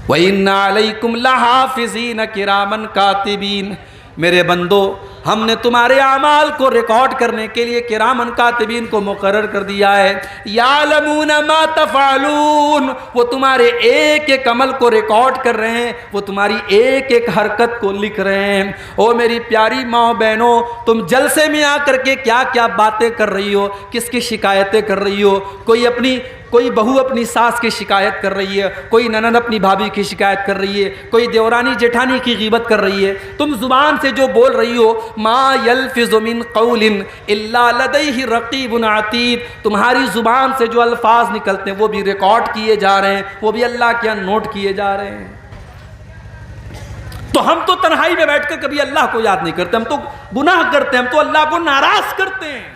وَإِنَّ عَلَيْكُمْ لَحَافِظِينَ كِرَامًا كَاتِبِينَ، میرے بندو، ہم نے تمہارے اعمال کو ریکارڈ کرنے کے لیے کرامن کاتبین کو مقرر کر دیا ہے۔ یعلمون ما تفعلون، وہ تمہارے ایک ایک عمل کو ریکارڈ کر رہے ہیں، وہ تمہاری ایک ایک حرکت کو لکھ رہے ہیں۔ او میری پیاری ماں بہنوں، تم جلسے میں آ کر کے کیا کیا باتیں کر رہی ہو، کس کی شکایتیں کر رہی ہو؟ کوئی بہو اپنی ساس کی شکایت کر رہی ہے، کوئی ننند اپنی بھابھی کی شکایت کر رہی ہے، کوئی دیورانی جیٹھانی کی غیبت کر رہی ہے۔ تم زبان سے جو بول رہی ہو، ما یلفظ من قول الا لدیہ رقیب عتید، تمہاری زبان سے جو الفاظ نکلتے ہیں وہ بھی ریکارڈ کیے جا رہے ہیں، وہ بھی اللہ کے یہاں نوٹ کیے جا رہے ہیں۔ تو ہم تو تنہائی میں بیٹھ کر کبھی اللہ کو یاد نہیں کرتے، ہم تو گناہ کرتے ہیں، ہم تو اللہ کو ناراض کرتے ہیں۔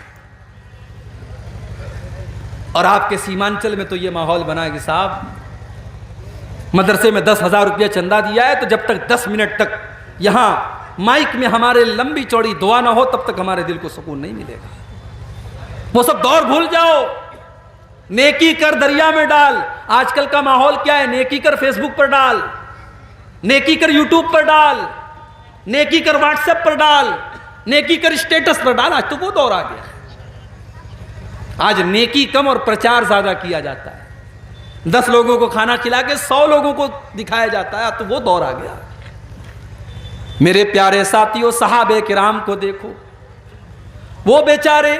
اور آپ کے سیمانچل میں تو یہ ماحول بنا ہے کہ صاحب مدرسے میں 10,000 روپیہ چندہ دیا ہے تو جب تک 10 منٹ تک یہاں مائک میں ہمارے لمبی چوڑی دعا نہ ہو تب تک ہمارے دل کو سکون نہیں ملے گا۔ وہ سب دور بھول جاؤ، نیکی کر دریا میں ڈال۔ آج کل کا ماحول کیا ہے؟ نیکی کر فیس بک پر ڈال، نیکی کر یوٹیوب پر ڈال، نیکی کر واٹس ایپ پر ڈال، نیکی کر اسٹیٹس پر ڈال۔ آج تو وہ دور آ گیا ہے۔ آج نیکی کم اور پرچار زیادہ کیا جاتا ہے. 10 لوگوں کو کھانا کھلا کے 100 لوگوں کو دکھایا جاتا ہے. تو وہ دور آ گیا. میرے پیارے ساتھیوں، صحابہ کرام کو دیکھو، وہ بیچارے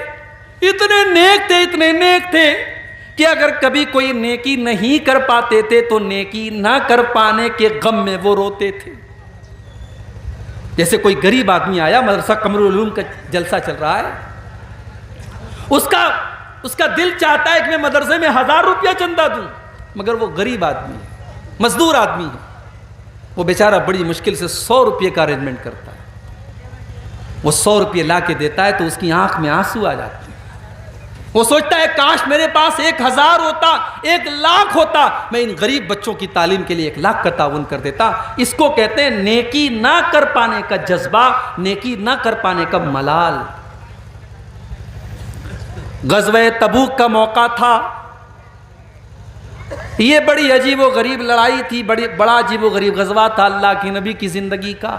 اتنے نیک تھے کہ اگر کبھی کوئی نیکی نہیں کر پاتے تھے تو نیکی نہ کر پانے کے غم میں وہ روتے تھے. جیسے کوئی غریب آدمی آیا، مدرسہ قمر العلوم کا جلسہ چل رہا ہے، اس کا دل چاہتا ہے کہ میں مدرسے میں 1000 روپیہ چندہ دوں، مگر وہ غریب آدمی ہے، مزدور آدمی ہے. وہ بیچارہ بڑی مشکل سے 100 روپے کا ارینجمنٹ کرتا ہے. وہ 100 روپے لا کے دیتا ہے تو اس کی آنکھ میں آنسو آ جاتے ہیں. وہ سوچتا ہے کاش میرے پاس 1000 ہوتا، 1,00,000 ہوتا، میں ان غریب بچوں کی تعلیم کے لیے 1,00,000 کا تعاون کر دیتا. اس کو کہتے ہیں نیکی نہ کر پانے کا جذبہ، نیکی نہ کر پانے کا ملال. غزوہ تبوک کا موقع تھا. یہ بڑی عجیب و غریب لڑائی تھی، بڑا عجیب و غریب غزوہ تھا اللہ کی نبی کی زندگی کا.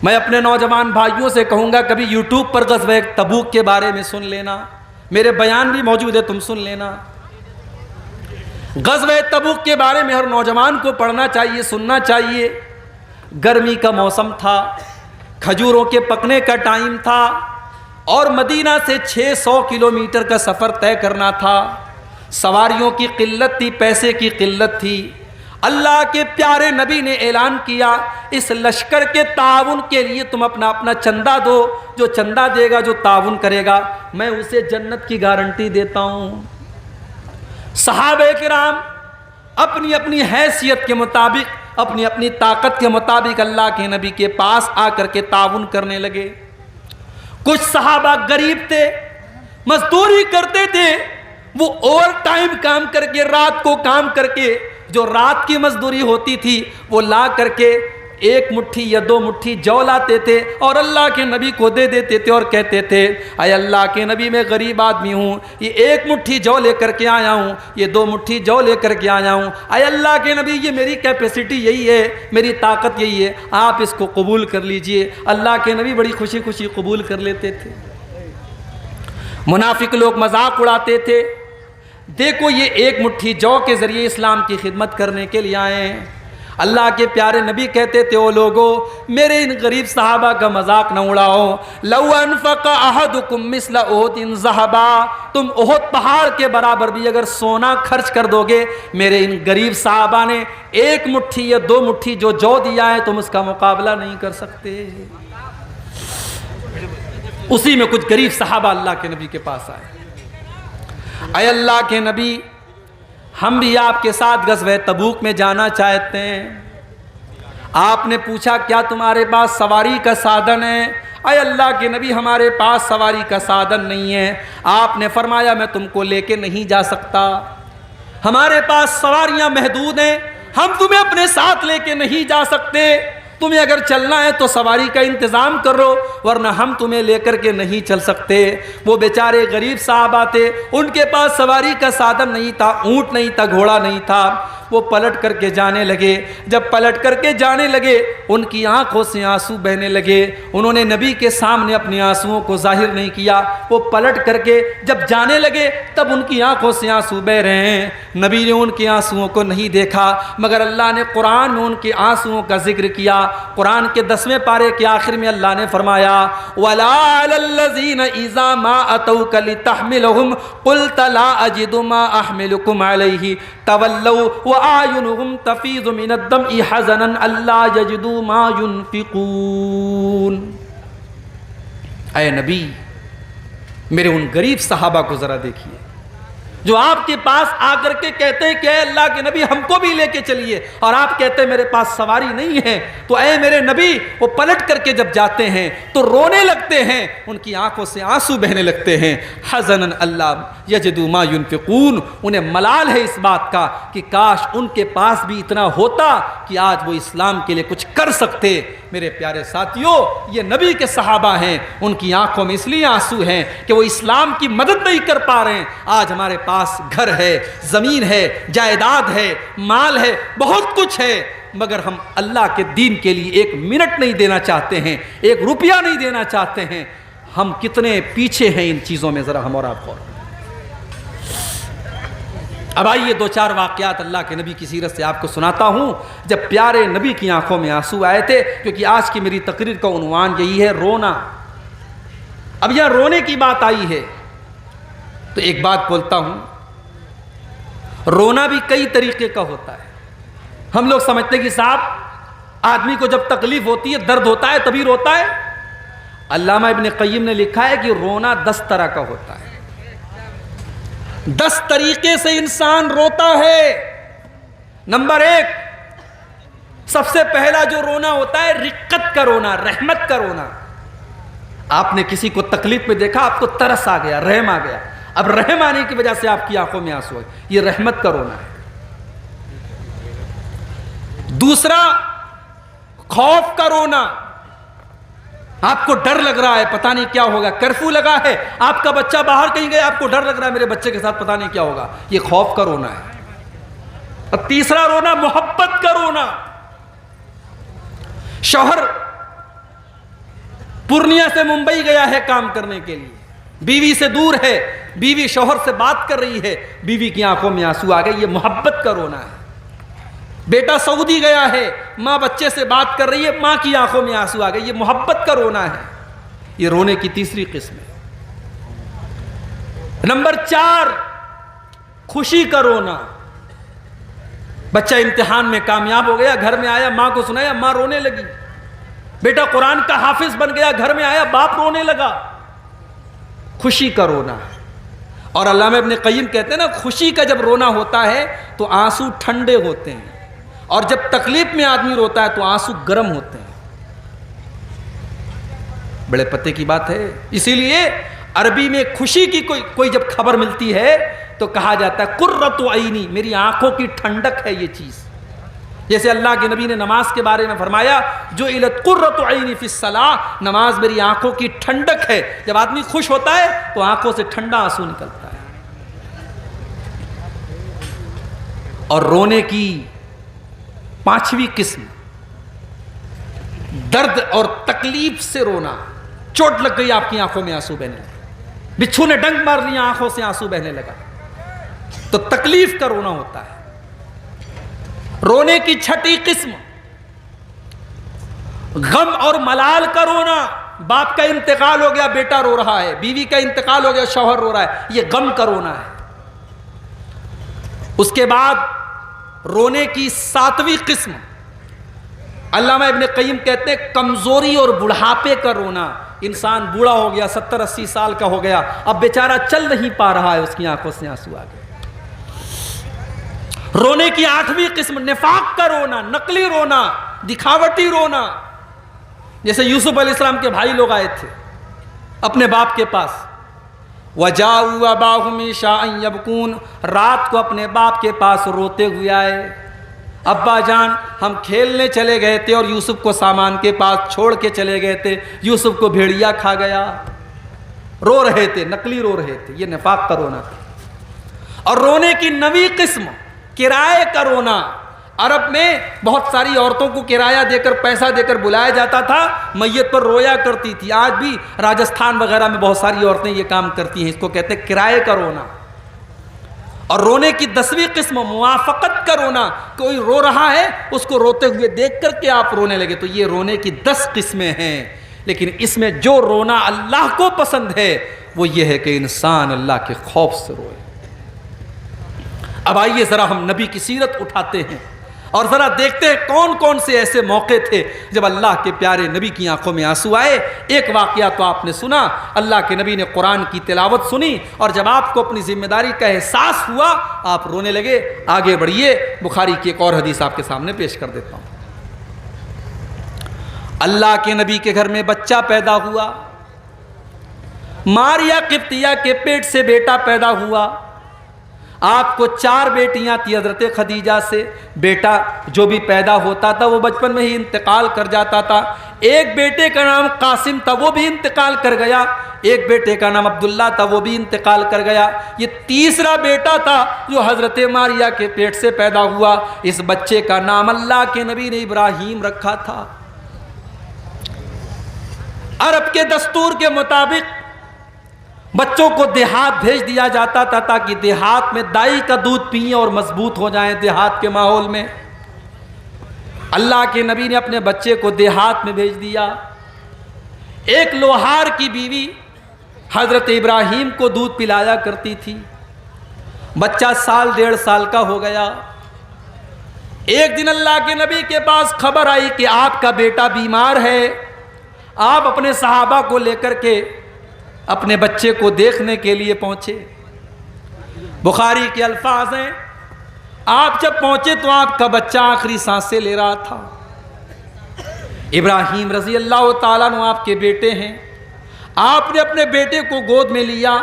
میں اپنے نوجوان بھائیوں سے کہوں گا کبھی یوٹیوب پر غزوہ تبوک کے بارے میں سن لینا، میرے بیان بھی موجود ہے، تم سن لینا. غزوہ تبوک کے بارے میں ہر نوجوان کو پڑھنا چاہیے، سننا چاہیے. گرمی کا موسم تھا، کھجوروں کے پکنے کا ٹائم تھا، اور مدینہ سے 600 کلومیٹر کا سفر طے کرنا تھا. سواریوں کی قلت تھی، پیسے کی قلت تھی. اللہ کے پیارے نبی نے اعلان کیا اس لشکر کے تعاون کے لیے تم اپنا چندہ دو. جو چندہ دے گا، جو تعاون کرے گا، میں اسے جنت کی گارنٹی دیتا ہوں. صحابہ کرام اپنی اپنی حیثیت کے مطابق، اپنی اپنی طاقت کے مطابق اللہ کے نبی کے پاس آ کر کے تعاون کرنے لگے. کچھ صحابہ غریب تھے، مزدوری کرتے تھے. وہ اوور ٹائم کام کر کے، رات کو کام کر کے، جو رات کی مزدوری ہوتی تھی وہ لا کر کے 1 مٹھی یا 2 مٹھی جو لاتے تھے اور اللہ کے نبی کو دے دیتے تھے اور کہتے تھے اے اللہ کے نبی میں غریب آدمی ہوں، یہ 1 مٹھی جو لے کر کے آیا ہوں، یہ 2 مٹھی جو لے کر کے آیا ہوں. اے اللہ کے نبی یہ میری کیپیسٹی یہی ہے، میری طاقت یہی ہے، آپ اس کو قبول کر لیجئے. اللہ کے نبی بڑی خوشی خوشی قبول کر لیتے تھے. منافق لوگ مذاق اڑاتے تھے، دیکھو یہ 1 مٹھی جو کے ذریعے اسلام کی خدمت کرنے کے لیے آئے ہیں. اللہ کے پیارے نبی کہتے تھے او لوگو میرے ان غریب صحابہ کا مذاق نہ اڑاؤ. لو انفق احدکم مثل احد ذهبا، تم احد پہاڑ کے برابر بھی اگر سونا خرچ کر دو گے، میرے ان غریب صحابہ نے 1 مٹھی یا 2 مٹھی جو دیا ہے تم اس کا مقابلہ نہیں کر سکتے. اسی میں کچھ غریب صحابہ اللہ کے نبی کے پاس آئے. اے اللہ کے نبی ہم بھی آپ کے ساتھ غزوہ تبوک میں جانا چاہتے ہیں. آپ نے پوچھا کیا تمہارے پاس سواری کا سادن ہے؟ اے اللہ کے نبی ہمارے پاس سواری کا سادن نہیں ہے. آپ نے فرمایا میں تم کو لے کے نہیں جا سکتا، ہمارے پاس سواریاں محدود ہیں، ہم تمہیں اپنے ساتھ لے کے نہیں جا سکتے. تمہیں اگر چلنا ہے تو سواری کا انتظام کرو، ورنہ ہم تمہیں لے کر کے نہیں چل سکتے. وہ بیچارے غریب صحابہ تھے، ان کے پاس سواری کا سادن نہیں تھا، اونٹ نہیں تھا، گھوڑا نہیں تھا. وہ پلٹ کر کے جانے لگے. جب پلٹ کر کے جانے لگے ان کی آنکھوں سے آنسو بہنے لگے. انہوں نے نبی کے سامنے اپنے آنسوؤں کو ظاہر نہیں کیا. وہ پلٹ کر کے جب جانے لگے تب ان کی آنکھوں سے آنسو بہ رہے ہیں. نبی نے ان کے آنسوؤں کو نہیں دیکھا، مگر اللہ نے قرآن میں ان کے آنسوؤں کا ذکر کیا. قرآن کے 10ویں پارے کے آخر میں اللہ نے فرمایا وَلَا عَلَى الَّذِينَ إِذَا مَا أَتَوْكَ لِتَحْمِلَهُمْ قُلْتَ لَا أَجِدُ مَا أَحْمِلُكُمْ عَلَيْهِ تَوَلَّوْا وَأَعْيُنُهُمْ تَفِيضُ مِنَ الدَّمْعِ حَزَنًا أَلَّا يَجِدُوا مَا يُنْفِقُونَ. اے نبی میرے ان غریب صحابہ کو ذرا دیکھیے جو آپ کے پاس آ کر کے کہتے ہیں کہ اے اللہ کے نبی ہم کو بھی لے کے چلیے، اور آپ کہتے ہیں میرے پاس سواری نہیں ہے. تو اے میرے نبی وہ پلٹ کر کے جب جاتے ہیں تو رونے لگتے ہیں، ان کی آنکھوں سے آنسو بہنے لگتے ہیں. حزنن اللہ یجدوا ما ينفقون، انہیں ملال ہے اس بات کا کہ کاش ان کے پاس بھی اتنا ہوتا کہ آج وہ اسلام کے لیے کچھ کر سکتے. میرے پیارے ساتھیوں یہ نبی کے صحابہ ہیں، ان کی آنکھوں میں اس لیے آنسو ہیں کہ وہ اسلام کی مدد نہیں کر پا رہے ہیں. آج ہمارے پاس گھر ہے، زمین ہے، جائیداد ہے، مال ہے، بہت کچھ ہے، مگر ہم اللہ کے دین کے لیے 1 منٹ نہیں دینا چاہتے ہیں، 1 روپیہ نہیں دینا چاہتے ہیں. ہم کتنے پیچھے ہیں ان چیزوں میں، ذرا ہم اور آپ غور کریں. اب آئیے دو چار واقعات اللہ کے نبی کی سیرت سے آپ کو سناتا ہوں جب پیارے نبی کی آنکھوں میں آنسو آئے تھے، کیونکہ آج کی میری تقریر کا عنوان یہی ہے، رونا۔ اب یہاں رونے کی بات آئی ہے تو ایک بات بولتا ہوں، رونا بھی کئی طریقے کا ہوتا ہے۔ ہم لوگ سمجھتے ہیں کہ صاحب آدمی کو جب تکلیف ہوتی ہے، درد ہوتا ہے تبھی روتا ہے۔ علامہ ابن قیم نے لکھا ہے کہ رونا 10 طرح کا ہوتا ہے، 10 طریقے سے انسان روتا ہے۔ نمبر 1، سب سے پہلا جو رونا ہوتا ہے رقت کا رونا، رحمت کا رونا۔ آپ نے کسی کو تکلیف میں دیکھا، آپ کو ترس آ گیا، رحم آ گیا، اب رحم آنے کی وجہ سے آپ کی آنکھوں میں آنسو ہے، یہ رحمت کا رونا ہے۔ دوسرا، خوف کا رونا، آپ کو ڈر لگ رہا ہے، پتہ نہیں کیا ہوگا، کرفیو لگا ہے، آپ کا بچہ باہر کہیں گیا، آپ کو ڈر لگ رہا ہے میرے بچے کے ساتھ پتہ نہیں کیا ہوگا، یہ خوف کا رونا ہے۔ اور تیسرا رونا محبت کا رونا، شوہر پورنیہ سے ممبئی گیا ہے کام کرنے کے لیے، بیوی سے دور ہے، بیوی شوہر سے بات کر رہی ہے، بیوی کی آنکھوں میں آنسو آ گئے، یہ محبت کا رونا ہے۔ بیٹا سعودی گیا ہے، ماں بچے سے بات کر رہی ہے، ماں کی آنکھوں میں آنسو آ گئے، یہ محبت کا رونا ہے۔ یہ رونے کی تیسری قسم ہے۔ نمبر 4، خوشی کا رونا، بچہ امتحان میں کامیاب ہو گیا، گھر میں آیا، ماں کو سنایا، ماں رونے لگی۔ بیٹا قرآن کا حافظ بن گیا، گھر میں آیا، باپ رونے لگا، خوشی کا رونا ہے۔ اور علامہ ابن قیم کہتے ہیں نا، خوشی کا جب رونا ہوتا ہے تو آنسو ٹھنڈے ہوتے ہیں، اور جب تکلیف میں آدمی روتا ہے تو آنسو گرم ہوتے ہیں۔ بڑے پتے کی بات ہے۔ اسی لیے عربی میں خوشی کی کوئی جب خبر ملتی ہے تو کہا جاتا ہے قرۃ عینی، میری آنکھوں کی ٹھنڈک ہے یہ چیز۔ جیسے اللہ کے نبی نے نماز کے بارے میں فرمایا، جو جعلت قرۃ عینی فی الصلاۃ، نماز میری آنکھوں کی ٹھنڈک ہے۔ جب آدمی خوش ہوتا ہے تو آنکھوں سے ٹھنڈا آنسو نکلتا ہے۔ اور رونے کی 5ویں قسم، درد اور تکلیف سے رونا، چوٹ لگ گئی آپ کی آنکھوں میں آنسو بہنے لگا، بچھو نے ڈنک مار لیا آنکھوں سے آنسو بہنے لگا، تو تکلیف کا رونا ہوتا ہے۔ رونے کی 6ٹھی قسم، غم اور ملال کا رونا، باپ کا انتقال ہو گیا، بیٹا رو رہا ہے، بیوی کا انتقال ہو گیا، شوہر رو رہا ہے، یہ غم کا رونا ہے۔ اس کے بعد رونے کی 7ویں قسم، علامہ ابن قیم کہتے ہیں کمزوری اور بڑھاپے کا رونا۔ انسان بوڑھا ہو گیا، 70-80 سال کا ہو گیا، اب بیچارہ چل نہیں پا رہا ہے، اس کی آنکھوں سے آنسو آ گئے۔ رونے کی 8ویں قسم، نفاق کا رونا، نقلی رونا، دکھاوٹی رونا۔ جیسے یوسف علیہ السلام کے بھائی لوگ آئے تھے اپنے باپ کے پاس، وَجَاءُوا أَبَاهُمْ عِشَاءً يَبْكُونَ، رات کو اپنے باپ کے پاس روتے ہوئے آئے، ابا جان ہم کھیلنے چلے گئے تھے اور یوسف کو سامان کے پاس چھوڑ کے چلے گئے تھے، یوسف کو بھیڑیا کھا گیا۔ رو رہے تھے، نقلی رو رہے تھے، یہ نفاق کا رونا تھا۔ اور رونے کی 9ویں قسم، کرائے کا رونا۔ عرب میں بہت ساری عورتوں کو کرایہ دے کر، پیسہ دے کر بلایا جاتا تھا، میت پر رویا کرتی تھی۔ آج بھی راجستھان وغیرہ میں بہت ساری عورتیں یہ کام کرتی ہیں، اس کو کہتے ہیں کرائے کا رونا۔ اور رونے کی 10ویں قسم، موافقت کا رونا، کوئی رو رہا ہے اس کو روتے ہوئے دیکھ کر کے آپ رونے لگے، تو یہ رونے کی 10 قسمیں ہیں۔ لیکن اس میں جو رونا اللہ کو پسند ہے وہ یہ ہے کہ انسان اللہ کے خوف سے روئے۔ اب آئیے ذرا ہم نبی کی سیرت اٹھاتے ہیں اور ذرا دیکھتے ہیں کون کون سے ایسے موقع تھے جب اللہ کے پیارے نبی کی آنکھوں میں آنسو آئے۔ ایک واقعہ تو آپ نے سنا، اللہ کے نبی نے قرآن کی تلاوت سنی اور جب آپ کو اپنی ذمہ داری کا احساس ہوا آپ رونے لگے۔ آگے بڑھیے، بخاری کی ایک اور حدیث آپ کے سامنے پیش کر دیتا ہوں۔ اللہ کے نبی کے گھر میں بچہ پیدا ہوا، ماریا قبطیہ کے پیٹ سے بیٹا پیدا ہوا۔ آپ کو 4 بیٹیاں تھی حضرت خدیجہ سے، بیٹا جو بھی پیدا ہوتا تھا وہ بچپن میں ہی انتقال کر جاتا تھا۔ ایک بیٹے کا نام قاسم تھا، وہ بھی انتقال کر گیا۔ ایک بیٹے کا نام عبداللہ تھا، وہ بھی انتقال کر گیا۔ یہ تیسرا بیٹا تھا جو حضرت ماریا کے پیٹ سے پیدا ہوا۔ اس بچے کا نام اللہ کے نبی نے ابراہیم رکھا تھا۔ عرب کے دستور کے مطابق بچوں کو دیہات بھیج دیا جاتا تھا تاکہ دیہات میں دائی کا دودھ پئیں اور مضبوط ہو جائیں دیہات کے ماحول میں۔ اللہ کے نبی نے اپنے بچے کو دیہات میں بھیج دیا۔ ایک لوہار کی بیوی حضرت ابراہیم کو دودھ پلایا کرتی تھی۔ بچہ 1.5 سال کا ہو گیا۔ ایک دن اللہ کے نبی کے پاس خبر آئی کہ آپ کا بیٹا بیمار ہے۔ آپ اپنے صحابہ کو لے کر کے اپنے بچے کو دیکھنے کے لیے پہنچے۔ بخاری کے الفاظ ہیں، آپ جب پہنچے تو آپ کا بچہ آخری سانسیں لے رہا تھا۔ ابراہیم رضی اللہ تعالیٰ عنہ آپ کے بیٹے ہیں۔ آپ نے اپنے بیٹے کو گود میں لیا۔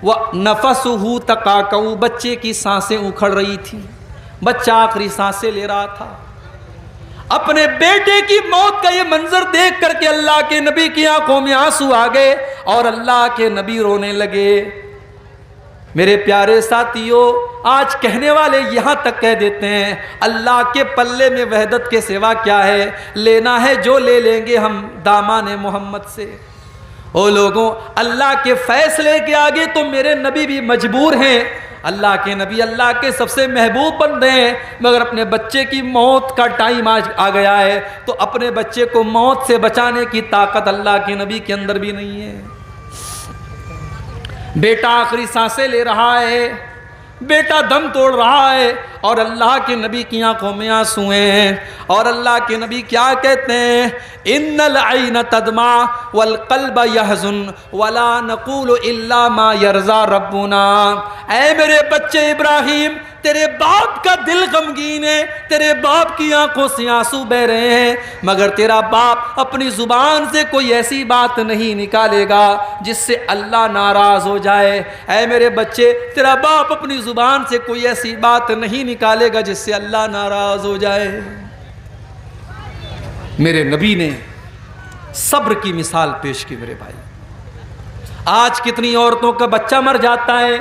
وَنَفَسُهُ تَقَاقَعُ، بچے کی سانسیں اکھڑ رہی تھی، بچہ آخری سانسیں لے رہا تھا۔ اپنے بیٹے کی موت کا یہ منظر دیکھ کر کے اللہ کے نبی کی آنکھوں میں آنسو آ گئے اور اللہ کے نبی رونے لگے۔ میرے پیارے ساتھیوں، آج کہنے والے یہاں تک کہہ دیتے ہیں اللہ کے پلے میں وحدت کے سوا کیا ہے، لینا ہے جو لے لیں گے ہم دامان محمد سے۔ او لوگوں، اللہ کے فیصلے کے آگے تو میرے نبی بھی مجبور ہیں۔ اللہ کے نبی اللہ کے سب سے محبوب بندے ہیں، مگر اپنے بچے کی موت کا ٹائم آج آ گیا ہے تو اپنے بچے کو موت سے بچانے کی طاقت اللہ کے نبی کے اندر بھی نہیں ہے۔ بیٹا آخری سانسیں لے رہا ہے، بیٹا دم توڑ رہا ہے اور اللہ کے نبی کی آنکھوں میں آنسو ہیں۔ اور اللہ کے نبی کیا کہتے ہیں؟ ان العین تدمع والقلب یحزن ولا نقول الا ما یرضی ربنا۔ اے میرے بچے ابراہیم، تیرے باپ کا دل غمگین ہے، تیرے باپ کی آنکھوں سے آنسو بہ رہے ہیں، مگر تیرا باپ اپنی زبان سے کوئی ایسی بات نہیں نکالے گا جس سے اللہ ناراض ہو جائے۔ اے میرے بچے، تیرا باپ اپنی زبان سے کوئی ایسی بات نہیں نکالے گا جس سے اللہ ناراض ہو جائے۔ میرے نبی نے صبر کی مثال پیش کی۔ میرے بھائی، آج کتنی عورتوں کا بچہ مر جاتا ہے،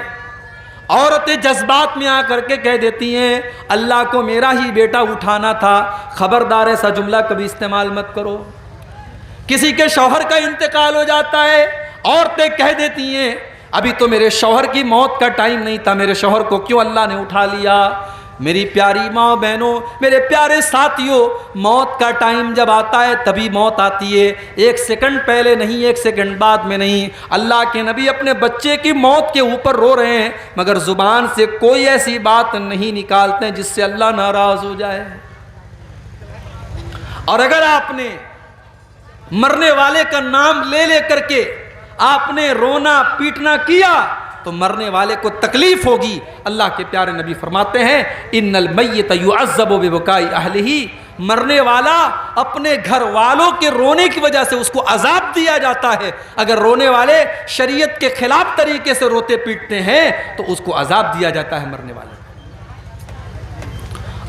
عورتیں جذبات میں آ کر کے کہہ دیتی ہیں اللہ کو میرا ہی بیٹا اٹھانا تھا۔ خبردار ایسا جملہ کبھی استعمال مت کرو۔ کسی کے شوہر کا انتقال ہو جاتا ہے، عورتیں کہہ دیتی ہیں ابھی تو میرے شوہر کی موت کا ٹائم نہیں تھا، میرے شوہر کو کیوں اللہ نے اٹھا لیا؟ میری پیاری ماں بہنوں، میرے پیارے ساتھیوں، موت کا ٹائم جب آتا ہے تبھی موت آتی ہے، 1 سیکنڈ پہلے نہیں، 1 سیکنڈ بعد میں نہیں۔ اللہ کے نبی اپنے بچے کی موت کے اوپر رو رہے ہیں، مگر زبان سے کوئی ایسی بات نہیں نکالتے جس سے اللہ ناراض ہو جائے۔ اور اگر آپ نے مرنے والے کا نام لے لے کر کے آپ نے رونا پیٹنا کیا تو مرنے والے کو تکلیف ہوگی۔ اللہ کے پیارے نبی فرماتے ہیں ان المیت یعذب ببکاء اہلہ، مرنے والا اپنے گھر والوں کے رونے کی وجہ سے اس کو عذاب دیا جاتا ہے۔ اگر رونے والے شریعت کے خلاف طریقے سے روتے پیٹتے ہیں تو اس کو عذاب دیا جاتا ہے مرنے والے۔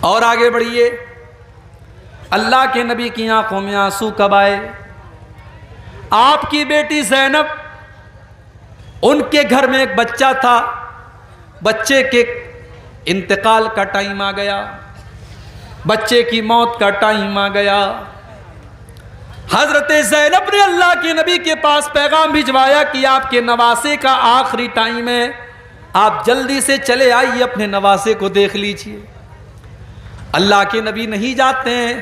اور آگے بڑھیے، اللہ کے نبی کی آنکھوں میں آنسو کب آئے؟ آپ کی بیٹی زینب، ان کے گھر میں ایک بچہ تھا، بچے کے انتقال کا ٹائم آ گیا، بچے کی موت کا ٹائم آ گیا۔ حضرت زینب نے اللہ کے نبی کے پاس پیغام بھجوایا کہ آپ کے نواسے کا آخری ٹائم ہے، آپ جلدی سے چلے آئیے، اپنے نواسے کو دیکھ لیجئے۔ اللہ کے نبی نہیں جاتے ہیں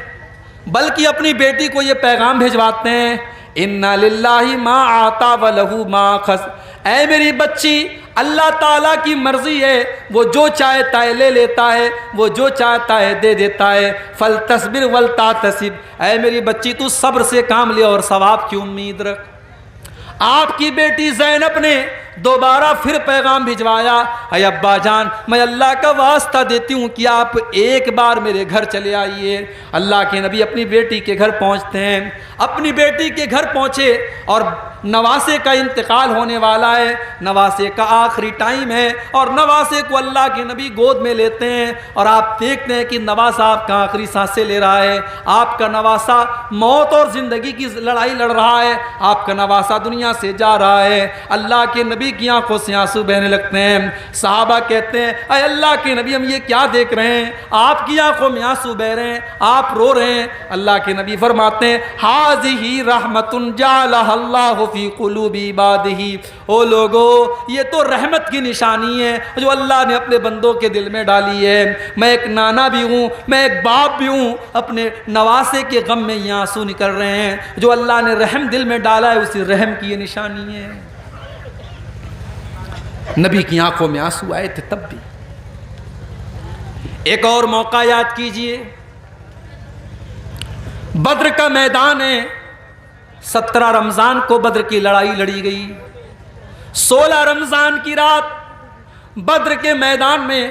بلکہ اپنی بیٹی کو یہ پیغام بھجواتے ہیں اِنَّا لِلَّهِ مَا آتَا وَلَهُ مَا خَسْ، اے میری بچی، اللہ تعالیٰ کی مرضی ہے، وہ جو چاہتا ہے لے لیتا ہے، وہ جو چاہتا ہے دے دیتا ہے۔ فَلْتَصْبِرْ وَلْتَعْتَصِبْ، اے میری بچی تو صبر سے کام لے اور ثواب کی امید رکھ۔ آپ کی بیٹی زینب نے دوبارہ پھر پیغام بھجوایا، اے ابا جان، میں اللہ کا واسطہ دیتی ہوں کہ آپ ایک بار میرے گھر چلے آئیے۔ اللہ کے نبی اپنی بیٹی کے گھر پہنچتے ہیں، اپنی بیٹی کے گھر پہنچے اور نواسے کا انتقال ہونے والا ہے، نواسے کا آخری ٹائم ہے اور نواسے کو اللہ کے نبی گود میں لیتے ہیں اور آپ دیکھتے ہیں کہ نواسا آپ کا آخری سانسیں لے رہا ہے۔ آپ کا نواسا موت اور زندگی کی لڑائی لڑ رہا ہے، آپ کا نواسا دنیا سے جا رہا ہے۔ اللہ کے نبی نبی کی آنکھوں سے آنسو بہنے لگتے ہیں. صحابہ کہتے ہیں اے اللہ کے نبی ہم یہ کیا دیکھ رہے ہیں, آپ کی آنکھوں میں آنسو بہ رہے ہیں, آپ رو رہے ہیں. اللہ کے نبی فرماتے ہیں ہذہ رحمت جعلها اللہ فی قلوب عبادہ, او لوگو یہ تو رحمت کی نشانی ہے جو اللہ نے اپنے بندوں کے دل میں ڈالی ہے. میں ایک نانا بھی ہوں, میں ایک باپ بھی ہوں, اپنے نواسے کے غم میں یہ آنسو نکل رہے ہیں. جو اللہ نے رحم دل میں ڈالا ہے اسی رحم کی یہ نشانی ہے. نبی کی آنکھوں میں آنسو آئے تھے تب بھی. ایک اور موقع یاد کیجئے, بدر کا میدان ہے, 17 رمضان کو بدر کی لڑائی لڑی گئی. 16 رمضان کی رات بدر کے میدان میں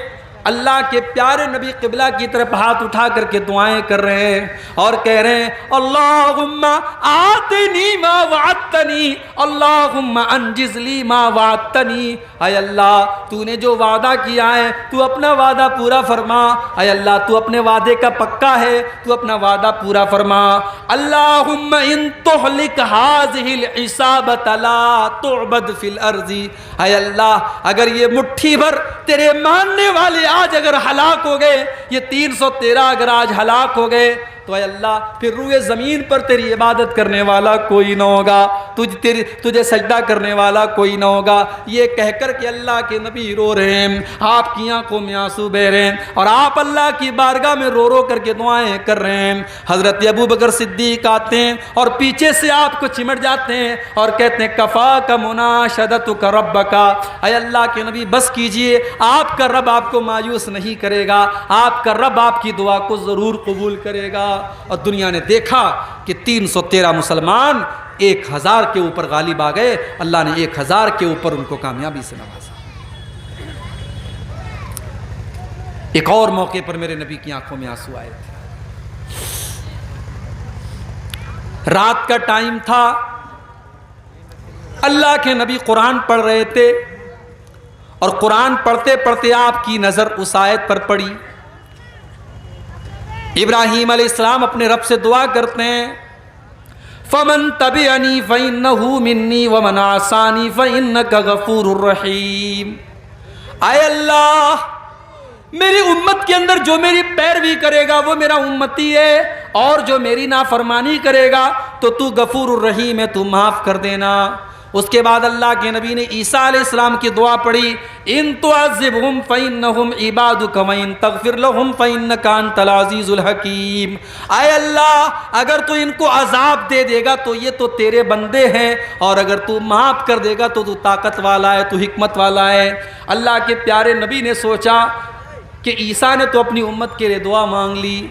اللہ کے پیارے نبی قبلہ کی طرف ہاتھ اٹھا کر کے دعائیں کر رہے ہیں اور کہہ رہے ہیں اللہم آتنی ما وعدتنی, اللہم انجز لی ما وعدتنی. اے اللہ تو نے جو وعدہ کیا ہے تو اپنا وعدہ پورا فرما. اے اللہ تو اپنے وعدے کا پکا ہے, تو اپنا وعدہ پورا فرما. اللہم ان تہلک ہذہ العصابۃ لا تعبد فی الارض. اے اللہ اگر یہ مٹھی بھر تیرے ماننے والے آج اگر ہلاک ہو گئے, یہ 313 اگر آج ہلاک ہو گئے تو اے اللہ پھر روئے زمین پر تیری عبادت کرنے والا کوئی نہ ہوگا, تجھے سجدہ کرنے والا کوئی نہ ہوگا. یہ کہہ کر کہ اللہ کے نبی رو رہے ہیں, آپ کی آنکھوں میں آنسو بہ رہے ہیں اور آپ اللہ کی بارگاہ میں رو رو کر کے دعائیں کر رہے ہیں. حضرت ابو بکر صدیق آتے ہیں اور پیچھے سے آپ کو چمٹ جاتے ہیں اور کہتے ہیں کفاک مناشدتک ربک. اے اللہ کے نبی بس کیجئے, آپ کا رب آپ کو مایوس نہیں کرے گا, آپ کا رب آپ کی دعا کو ضرور قبول کرے گا. اور دنیا نے دیکھا کہ 313 مسلمان 1000 کے اوپر غالب آ گئے. اللہ نے 1000 کے اوپر ان کو کامیابی سے نوازا. ایک اور موقع پر میرے نبی کی آنکھوں میں آنسو آئے تھے. رات کا ٹائم تھا, اللہ کے نبی قرآن پڑھ رہے تھے اور قرآن پڑھتے پڑھتے آپ کی نظر اس آیت پر پڑی. ابراہیم علیہ السلام اپنے رب سے دعا کرتے ہیں فَمَن تَبِعَنِي فَإِنَّهُ مِنِّي وَمَنْ عَصَانِي فَإِنَّكَ غَفُورٌ رَحِيمٌ. اے اللہ میری امت کے اندر جو میری پیروی کرے گا وہ میرا امتی ہے, اور جو میری نافرمانی کرے گا تو تو غفور الرحیم ہے, تو معاف کر دینا. اس کے بعد اللہ کے نبی نے عیسیٰ علیہ السلام کی دعا پڑھی ان تعذبہم فإنہم عبادک وإن تغفر لہم فإنک انت العزیز الحکیم. اے اللہ اگر تو ان کو عذاب دے دے گا تو یہ تو تیرے بندے ہیں, اور اگر تو معاف کر دے گا تو تو طاقت والا ہے, تو حکمت والا ہے. اللہ کے پیارے نبی نے سوچا کہ عیسیٰ نے تو اپنی امت کے لیے دعا مانگ لی,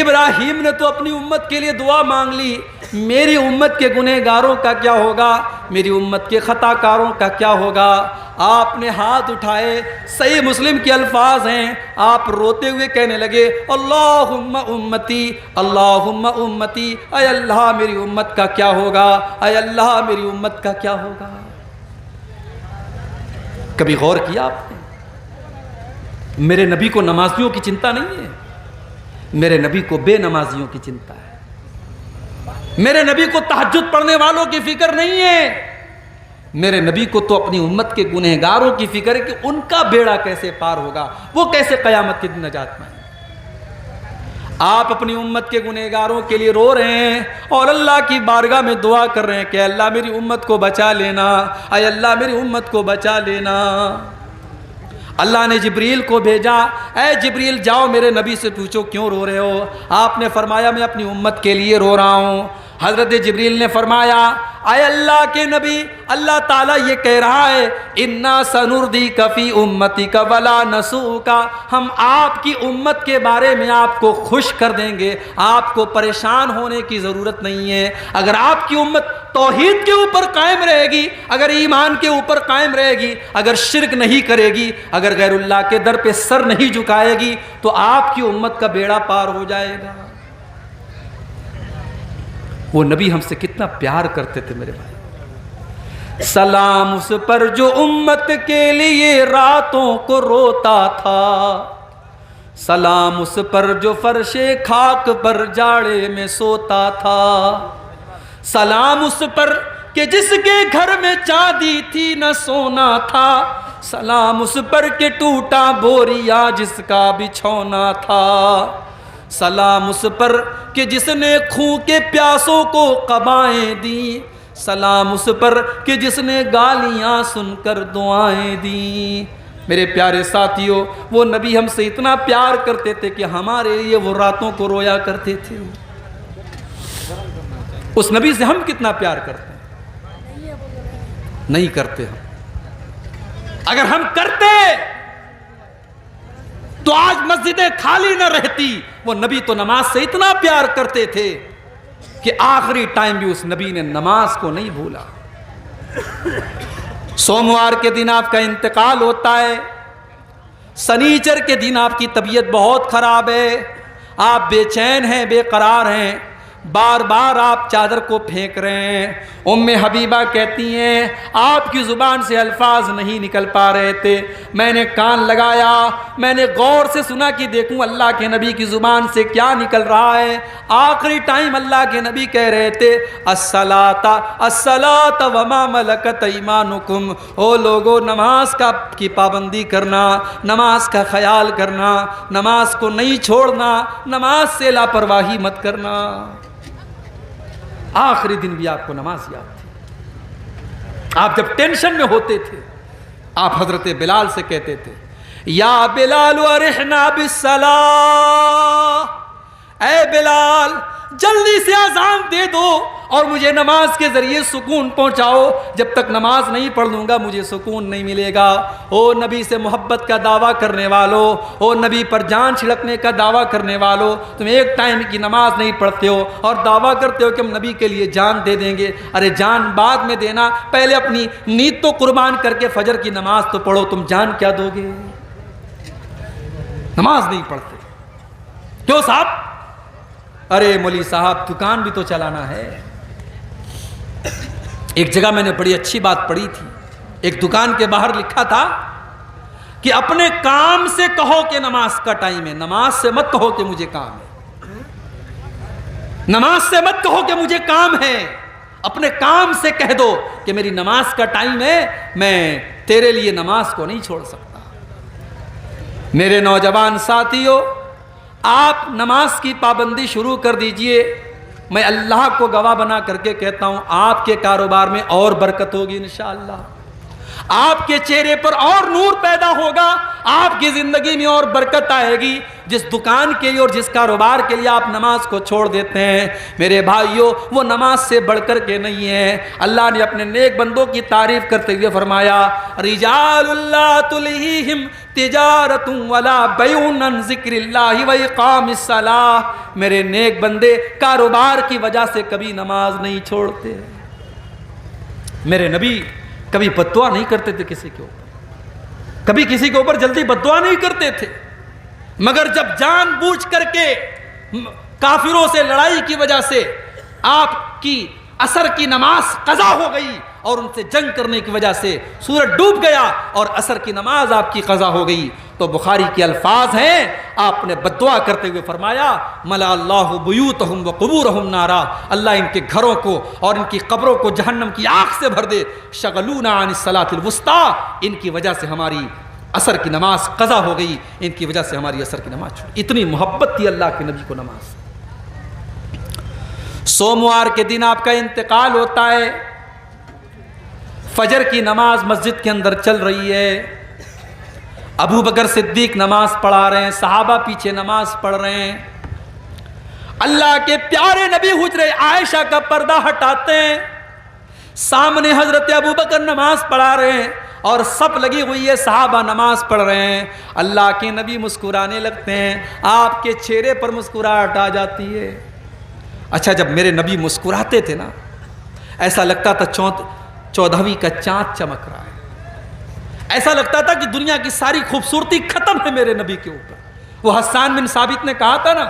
ابراہیم نے تو اپنی امت کے لیے دعا مانگ لی, میری امت کے گنہگاروں کا کیا ہوگا, میری امت کے خطا کاروں کا کیا ہوگا. آپ نے ہاتھ اٹھائے, صحیح مسلم کے الفاظ ہیں, آپ روتے ہوئے کہنے لگے اللہم امتی اللہم امتی. اے اللہ میری امت کا کیا ہوگا, اے اللہ میری امت کا کیا ہوگا. کبھی غور کیا آپ نے, میرے نبی کو نمازیوں کی چنتا نہیں ہے, میرے نبی کو بے نمازیوں کی چنتا ہے. میرے نبی کو تہجد پڑھنے والوں کی فکر نہیں ہے, میرے نبی کو تو اپنی امت کے گنہگاروں کی فکر ہے کہ ان کا بیڑا کیسے پار ہوگا, وہ کیسے قیامت کے دن نجات پائیں. آپ اپنی امت کے گنہگاروں کے لیے رو رہے ہیں اور اللہ کی بارگاہ میں دعا کر رہے ہیں کہ اللہ میری امت کو بچا لینا, اے اللہ میری امت کو بچا لینا. اللہ نے جبریل کو بھیجا, اے جبریل جاؤ میرے نبی سے پوچھو کیوں رو رہے ہو. آپ نے فرمایا میں اپنی امت کے لیے رو رہا ہوں. حضرت جبریل نے فرمایا اے اللہ کے نبی اللہ تعالیٰ یہ کہہ رہا ہے انا سنردیک فی امتک ولا نسوک, ہم آپ کی امت کے بارے میں آپ کو خوش کر دیں گے, آپ کو پریشان ہونے کی ضرورت نہیں ہے. اگر آپ کی امت توحید کے اوپر قائم رہے گی, اگر ایمان کے اوپر قائم رہے گی, اگر شرک نہیں کرے گی, اگر غیر اللہ کے در پہ سر نہیں جھکائے گی, تو آپ کی امت کا بیڑا پار ہو جائے گا. وہ نبی ہم سے کتنا پیار کرتے تھے میرے بھائی. سلام اس پر جو امت کے لیے راتوں کو روتا تھا, سلام اس پر جو فرش خاک پر جاڑے میں سوتا تھا, سلام اس پر کہ جس کے گھر میں چاندی تھی نہ سونا تھا، سلام اس پر کہ ٹوٹا بوریا جس کا بچھونا تھا، سلام اس پر کہ جس نے خون کے پیاسوں کو قبائیں دیں، سلام اس پر کہ جس نے گالیاں سن کر دعائیں دیں۔ میرے پیارے ساتھیوں، وہ نبی ہم سے اتنا پیار کرتے تھے کہ ہمارے لیے وہ راتوں کو رویا کرتے تھے۔ اس نبی سے ہم کتنا پیار کرتے ہیں؟ نہیں کرتے ہم۔ اگر ہم کرتے تو آج مسجدیں خالی نہ رہتی۔ وہ نبی تو نماز سے اتنا پیار کرتے تھے کہ آخری ٹائم بھی اس نبی نے نماز کو نہیں بھولا۔ سوموار کے دن آپ کا انتقال ہوتا ہے، سنیچر کے دن آپ کی طبیعت بہت خراب ہے، آپ بے چین ہیں، بے قرار ہیں، بار بار آپ چادر کو پھینک رہے ہیں۔ ام حبیبہ کہتی ہیں آپ کی زبان سے الفاظ نہیں نکل پا رہے تھے، میں نے کان لگایا، میں نے غور سے سنا کہ دیکھوں اللہ کے نبی کی زبان سے کیا نکل رہا ہے۔ آخری ٹائم اللہ کے نبی کہہ رہے تھے الصلاۃ الصلاۃ وما ملکت ایمانکم، او لوگو نماز کی پابندی کرنا، نماز کا خیال کرنا، نماز کو نہیں چھوڑنا، نماز سے لاپرواہی مت کرنا۔ آخری دن بھی آپ کو نماز یاد تھی۔ آپ جب ٹینشن میں ہوتے تھے آپ حضرت بلال سے کہتے تھے یا بلال ارحنا بالصلاۃ، اے بلال جلدی سے اذان دے دو اور مجھے نماز کے ذریعے سکون پہنچاؤ، جب تک نماز نہیں پڑھ لوں گا مجھے سکون نہیں ملے گا۔ او نبی سے محبت کا دعویٰ کرنے والو، او نبی پر جان چھڑکنے کا دعویٰ کرنے والو، تم ایک ٹائم کی نماز نہیں پڑھتے ہو اور دعویٰ کرتے ہو کہ ہم نبی کے لیے جان دے دیں گے۔ ارے جان بعد میں دینا، پہلے اپنی نیند تو قربان کر کے فجر کی نماز تو پڑھو، تم جان کیا دو گے؟ نماز نہیں پڑھتے کیوں صاحب؟ ارے مولوی صاحب دکان بھی تو چلانا ہے۔ ایک جگہ میں نے بڑی اچھی بات پڑھی تھی، ایک دکان کے باہر لکھا تھا کہ اپنے کام سے کہو کہ نماز کا ٹائم ہے، نماز سے مت کہو کہ مجھے کام ہے، نماز سے مت کہو کہ مجھے کام ہے، اپنے کام سے کہہ دو کہ میری نماز کا ٹائم ہے، میں تیرے لیے نماز کو نہیں چھوڑ سکتا۔ میرے نوجوان ساتھیوں، آپ نماز کی پابندی شروع کر دیجئے، میں اللہ کو گواہ بنا کر کے کہتا ہوں آپ کے کاروبار میں اور برکت ہوگی انشاءاللہ، آپ کے چہرے پر اور نور پیدا ہوگا، آپ کی زندگی میں اور برکت آئے گی۔ جس دکان کے لیے اور جس کاروبار کے لیے آپ نماز کو چھوڑ دیتے ہیں میرے بھائیوں، وہ نماز سے بڑھ کر کے نہیں ہے۔ اللہ نے اپنے نیک بندوں کی تعریف کرتے ہوئے فرمایا رجال اللہ تلہیہم تجارت ولا بیع عن ذکر اللہ واقام الصلاۃ، میرے نیک بندے کاروبار کی وجہ سے کبھی نماز نہیں چھوڑتے۔ میرے نبی کبھی بد دعا نہیں کرتے تھے کسی کے اوپر، کبھی کسی کے اوپر جلدی بد دعا نہیں کرتے تھے، مگر جب جان بوجھ کر کے کافروں سے لڑائی کی وجہ سے آپ کی عصر کی نماز قضا ہو گئی اور ان سے جنگ کرنے کی وجہ سے سورج ڈوب گیا اور عصر کی نماز آپ کی قضا ہو گئی، تو بخاری کے الفاظ ہیں آپ نے بد دعا کرتے ہوئے فرمایا ملا اللہ بیوتہم وقبورہم نارا، اللہ ان کے گھروں کو اور ان کی قبروں کو جہنم کی آگ سے بھر دے، شغلونا عن الصلاۃ الوسطیٰ، ان کی وجہ سے ہماری عصر کی نماز قضا ہو گئی، ان کی وجہ سے ہماری عصر کی نماز چھوڑی۔ اتنی محبت تھی اللہ کے نبی کو نماز۔ سوموار کے دن آپ کا انتقال ہوتا ہے، فجر کی نماز مسجد کے اندر چل رہی ہے، ابو بکر صدیق نماز پڑھا رہے ہیں، صحابہ پیچھے نماز پڑھ رہے ہیں، اللہ کے پیارے نبی حجرے عائشہ کا پردہ ہٹاتے ہیں، سامنے حضرت ابو بکر نماز پڑھا رہے ہیں اور سب لگی ہوئی ہے، صحابہ نماز پڑھ رہے ہیں، اللہ کے نبی مسکرانے لگتے ہیں، آپ کے چہرے پر مسکراہٹ آ جاتی ہے۔ اچھا جب میرے نبی مسکراتے تھے نا ایسا لگتا تھا 14ویں کا چاند چمک رہا ہے، ایسا لگتا تھا کہ دنیا کی ساری خوبصورتی ختم ہے میرے نبی کے اوپر۔ وہ حسان بن ثابت نے کہا تھا نا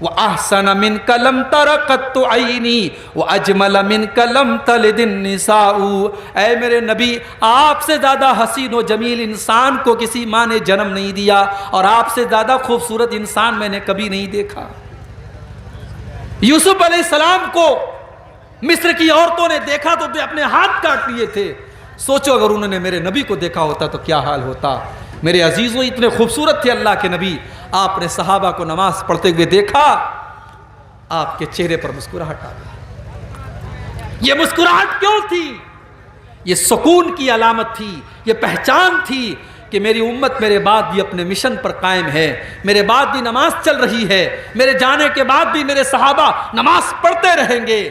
وَأَحْسَنَ مِنْكَ لَمْ تَرَ قَطُّ عَيْنِي وَأَجْمَلَ مِنْكَ لَمْ تَلِدِ النِّسَاءُ، اے میرے نبی آپ سے زیادہ حسین و جمیل انسان کو کسی ماں نے جنم نہیں دیا اور آپ سے زیادہ خوبصورت انسان میں نے کبھی نہیں دیکھا۔ یوسف علیہ السلام کو مصر کی عورتوں نے دیکھا تو اپنے ہاتھ کاٹ لیے تھے. سوچو اگر انہوں نے میرے نبی کو دیکھا ہوتا تو کیا حال ہوتا. میرے عزیزوں اتنے خوبصورت تھے اللہ کے نبی. آپ نے صحابہ کو نماز پڑھتے ہوئے دیکھا, آپ کے چہرے پر مسکراہٹ آ گئی. یہ مسکراہٹ کیوں تھی؟ یہ سکون کی علامت تھی, یہ پہچان تھی کہ میری امت میرے بعد بھی اپنے مشن پر قائم ہے, میرے بعد بھی نماز چل رہی ہے, میرے جانے کے بعد بھی میرے صحابہ نماز پڑھتے رہیں گے,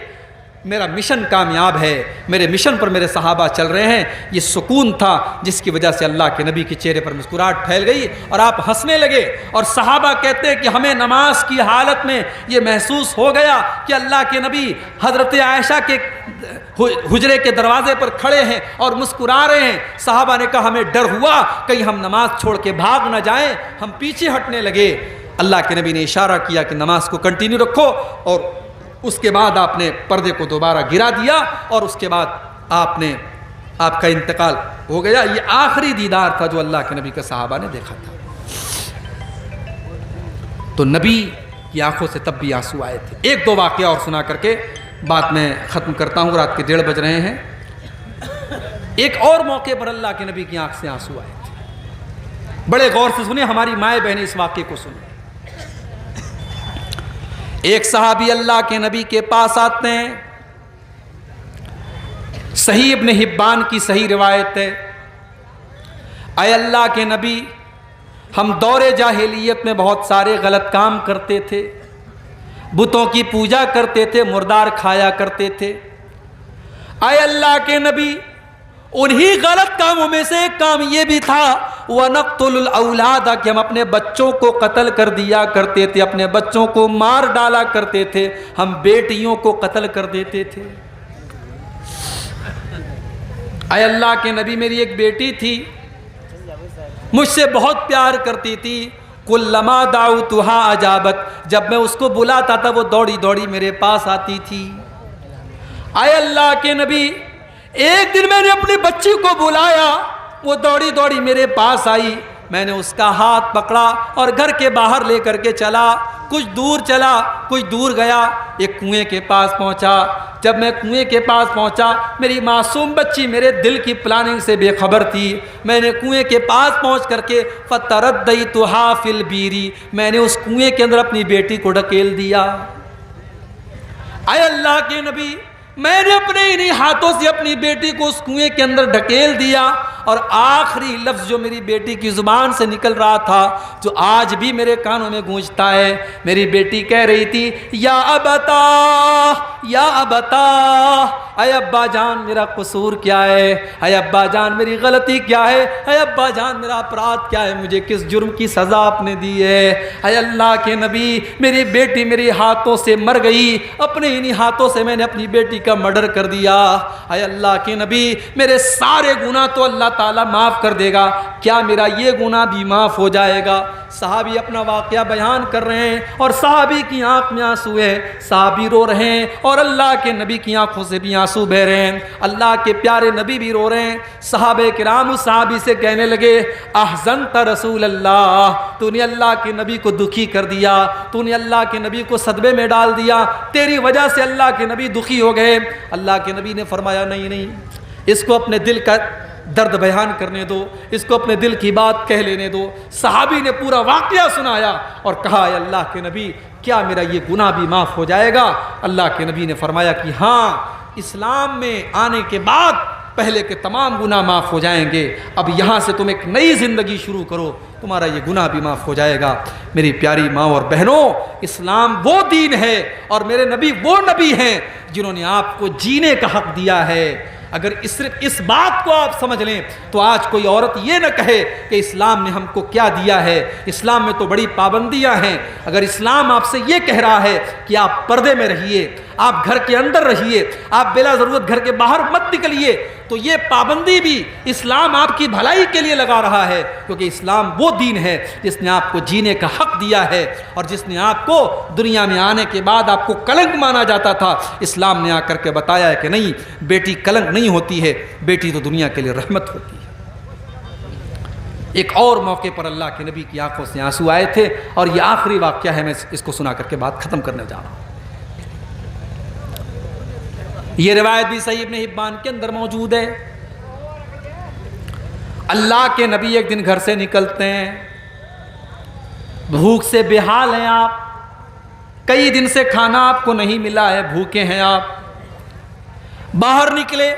میرا مشن کامیاب ہے, میرے مشن پر میرے صحابہ چل رہے ہیں. یہ سکون تھا جس کی وجہ سے اللہ کے نبی کے چہرے پر مسکراہٹ پھیل گئی اور آپ ہنسنے لگے. اور صحابہ کہتے ہیں کہ ہمیں نماز کی حالت میں یہ محسوس ہو گیا کہ اللہ کے نبی حضرت عائشہ کے حجرے کے دروازے پر کھڑے ہیں اور مسکرا رہے ہیں. صحابہ نے کہا ہمیں ڈر ہوا کہیں ہم نماز چھوڑ کے بھاگ نہ جائیں, ہم پیچھے ہٹنے لگے. اللہ کے نبی نے اشارہ کیا کہ نماز کو کنٹینیو رکھو, اور اس کے بعد آپ نے پردے کو دوبارہ گرا دیا اور اس کے بعد آپ کا انتقال ہو گیا. یہ آخری دیدار تھا جو اللہ کے نبی کا صحابہ نے دیکھا تھا. تو نبی کی آنکھوں سے تب بھی آنسو آئے تھے. ایک دو واقعہ اور سنا کر کے بات میں ختم کرتا ہوں, رات کے 1:30 بج رہے ہیں. ایک اور موقع پر اللہ کے نبی کی آنکھ سے آنسو آئے تھے. بڑے غور سے سنیں, ہماری مائیں بہنیں اس واقعے کو سنیں. ایک صحابی اللہ کے نبی کے پاس آتے ہیں, صحیح ابن حبان کی صحیح روایت ہے, اے اللہ کے نبی ہم دور جاہلیت میں بہت سارے غلط کام کرتے تھے, بتوں کی پوجا کرتے تھے, مردار کھایا کرتے تھے. اے اللہ کے نبی انہی غلط کاموں میں سے ایک کام یہ بھی تھا وَنَقْتُلُ الْأَوْلَادَ کہ ہم اپنے بچوں کو قتل کر دیا کرتے تھے, اپنے بچوں کو مار ڈالا کرتے تھے, ہم بیٹیوں کو قتل کر دیتے تھے. اے اللہ کے نبی میری ایک بیٹی تھی, مجھ سے بہت پیار کرتی تھی. کلما دعوتها اجابت, جب میں اس کو بلاتا تھا وہ دوڑی دوڑی میرے پاس آتی تھی. اے اللہ کے نبی ایک دن میں نے اپنی بچی کو بلایا, وہ دوڑی دوڑی میرے پاس آئی, میں نے اس کا ہاتھ پکڑا اور گھر کے باہر لے کر کے چلا. کچھ دور چلا, کچھ دور گیا, ایک کنویں کے پاس پہنچا. جب میں کنویں کے پاس پہنچا میری معصوم بچی میرے دل کی پلاننگ سے بے خبر تھی. میں نے کنویں کے پاس پہنچ کر کے فَتَرَدَّيْتُهَا فِي الْبِيرِ میں نے اس کنویں کے اندر اپنی بیٹی کو ڈھکیل دیا. اے اللہ کے نبی میں نے اپنے انہی ہاتھوں سے اپنی بیٹی کو اس کنویں کے اندر ڈھکیل دیا, اور آخری لفظ جو میری بیٹی کی زبان سے نکل رہا تھا جو آج بھی میرے کانوں میں گونجتا ہے, میری بیٹی کہہ رہی تھی یا ابتا یا ابتا, اے ابا جان میرا قصور کیا ہے, اے ابا جان میری غلطی کیا ہے, اے ابا جان میرا اپرادھ کیا ہے, مجھے کس جرم کی سزا آپ نے دی ہے. اے اللہ کے نبی میری بیٹی میرے ہاتھوں سے مر گئی, اپنے انہی ہاتھوں سے میں نے اپنی بیٹی کا مرڈر کر دیا. اے اللہ کے نبی میرے سارے گناہ تو اللہ تعالیٰ معاف کر دے گا, کیا میرا یہ گناہ بھی معاف ہو جائے گا؟ صحابی اپنا واقعہ بیان کر رہے ہیں اور صحابی کی آنکھ میں آنسو ہے, صحابی رو رہے ہیں اور اللہ کے نبی کی آنکھوں سے بھی آنسو بہ رہے ہیں, اللہ کے پیارے نبی بھی رو رہے ہیں. صحابہ کرام اس صحابی سے کہنے لگے احزنت رسول اللہ, تو نے اللہ کے نبی کو دکھی کر دیا, تو نے اللہ کے نبی کو صدمے میں ڈال دیا, تیری وجہ سے اللہ کے نبی دکھی ہو گئے. اللہ کے نبی نے فرمایا نہیں نہیں, اس کو اپنے دل کا درد بیان کرنے دو, اس کو اپنے دل کی بات کہہ لینے دو. صحابی نے پورا واقعہ سنایا اور کہا اے اللہ کے نبی کیا میرا یہ گناہ بھی معاف ہو جائے گا؟ اللہ کے نبی نے فرمایا کہ ہاں, اسلام میں آنے کے بعد پہلے کے تمام گناہ معاف ہو جائیں گے, اب یہاں سے تم ایک نئی زندگی شروع کرو, تمہارا یہ گناہ بھی معاف ہو جائے گا. میری پیاری ماں اور بہنوں, اسلام وہ دین ہے اور میرے نبی وہ نبی ہیں جنہوں نے آپ کو جینے کا حق دیا ہے. اگر صرف اس بات کو آپ سمجھ لیں تو آج کوئی عورت یہ نہ کہے کہ اسلام نے ہم کو کیا دیا ہے, اسلام میں تو بڑی پابندیاں ہیں. اگر اسلام آپ سے یہ کہہ رہا ہے کہ آپ پردے میں رہیے, آپ گھر کے اندر رہیے, آپ بلا ضرورت گھر کے باہر مت نکلیے, تو یہ پابندی بھی اسلام آپ کی بھلائی کے لیے لگا رہا ہے, کیونکہ اسلام وہ دین ہے جس نے آپ کو جینے کا حق دیا ہے اور جس نے آپ کو دنیا میں آنے کے بعد آپ کو کلنک مانا جاتا تھا, اسلام نے آ کر کے بتایا ہے کہ نہیں, بیٹی کلنک نہیں ہوتی ہے, بیٹی تو دنیا کے لیے رحمت ہوتی ہے. ایک اور موقع پر اللہ کے نبی کی آنکھوں سے آنسو آئے تھے اور یہ آخری واقعہ ہے, میں اس کو سنا کر کے بات ختم کرنے جا رہا ہوں. یہ روایت بھی صحیح ابن حبان کے اندر موجود ہے۔ اللہ کے نبی ایک دن گھر سے نکلتے ہیں، بھوک سے بے حال ہیں آپ، کئی دن سے کھانا آپ کو نہیں ملا ہے، بھوکے ہیں آپ، باہر نکلے،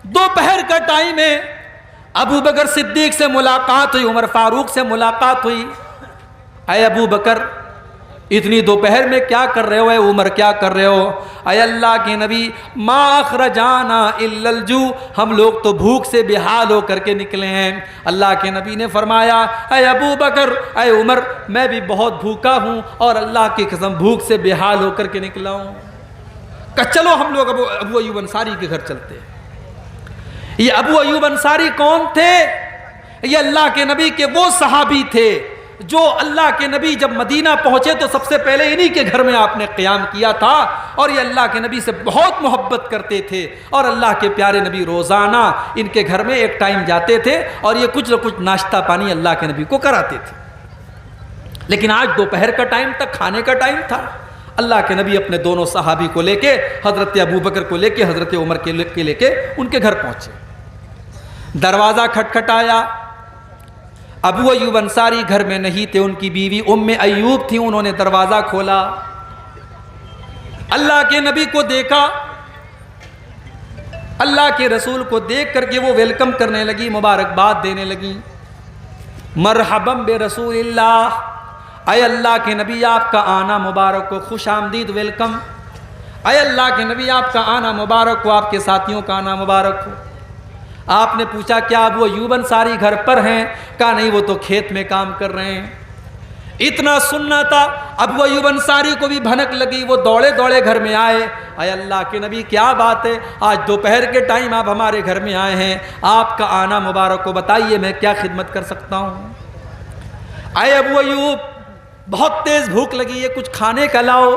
دوپہر کا ٹائم ہے، ابو بکر صدیق سے ملاقات ہوئی، عمر فاروق سے ملاقات ہوئی۔ اے ابو بکر، اتنی دوپہر میں کیا کر رہے ہو؟ اے عمر کیا کر رہے ہو؟ اے اللہ کے نبی، ما اخرجانا الا الجوع، ہم لوگ تو بھوک سے بے حال ہو کر کے نکلے ہیں۔ اللہ کے نبی نے فرمایا، اے ابو بکر، اے عمر، میں بھی بہت بھوکا ہوں اور اللہ کی قسم بھوک سے بے حال ہو کر کے نکلا ہوں۔ کہ چلو ہم لوگ ابو ایوب انصاری کے گھر چلتے ہیں۔ یہ ابو ایوب انصاری کون تھے؟ یہ اللہ کے نبی کے وہ صحابی تھے جو اللہ کے نبی جب مدینہ پہنچے تو سب سے پہلے انہی کے گھر میں آپ نے قیام کیا تھا، اور یہ اللہ کے نبی سے بہت محبت کرتے تھے، اور اللہ کے پیارے نبی روزانہ ان کے گھر میں ایک ٹائم جاتے تھے اور یہ کچھ نہ کچھ ناشتہ پانی اللہ کے نبی کو کراتے تھے۔ لیکن آج دوپہر کا ٹائم تک کھانے کا ٹائم تھا، اللہ کے نبی اپنے دونوں صحابی کو لے کے، حضرت ابو بکر کو لے کے، حضرت عمر کے لے کے ان کے گھر پہنچے۔ دروازہ کھٹکھٹایا، ابو ایوب انصاری گھر میں نہیں تھے، ان کی بیوی ام ایوب تھی، انہوں نے دروازہ کھولا، اللہ کے نبی کو دیکھا، اللہ کے رسول کو دیکھ کر کے وہ ویلکم کرنے لگی، مبارکباد دینے لگی، مرحبا برسول اللہ، اے اللہ کے نبی آپ کا آنا مبارک ہو، خوش آمدید، ویلکم، اے اللہ کے نبی آپ کا آنا مبارک ہو، آپ کے ساتھیوں کا آنا مبارک ہو۔ آپ نے پوچھا کیا ابو ایوب انصاری گھر پر ہیں؟ کہا نہیں، وہ تو کھیت میں کام کر رہے ہیں۔ اتنا سننا تھا، ابو ایوب انصاری کو بھی بھنک لگی، وہ دوڑے دوڑے گھر میں آئے، اے اللہ کے نبی کیا بات ہے، آج دوپہر کے ٹائم آپ ہمارے گھر میں آئے ہیں، آپ کا آنا مبارک ہو، بتائیے میں کیا خدمت کر سکتا ہوں؟ اے ابو ایوب، بہت تیز بھوک لگی ہے، کچھ کھانے کا لاؤ۔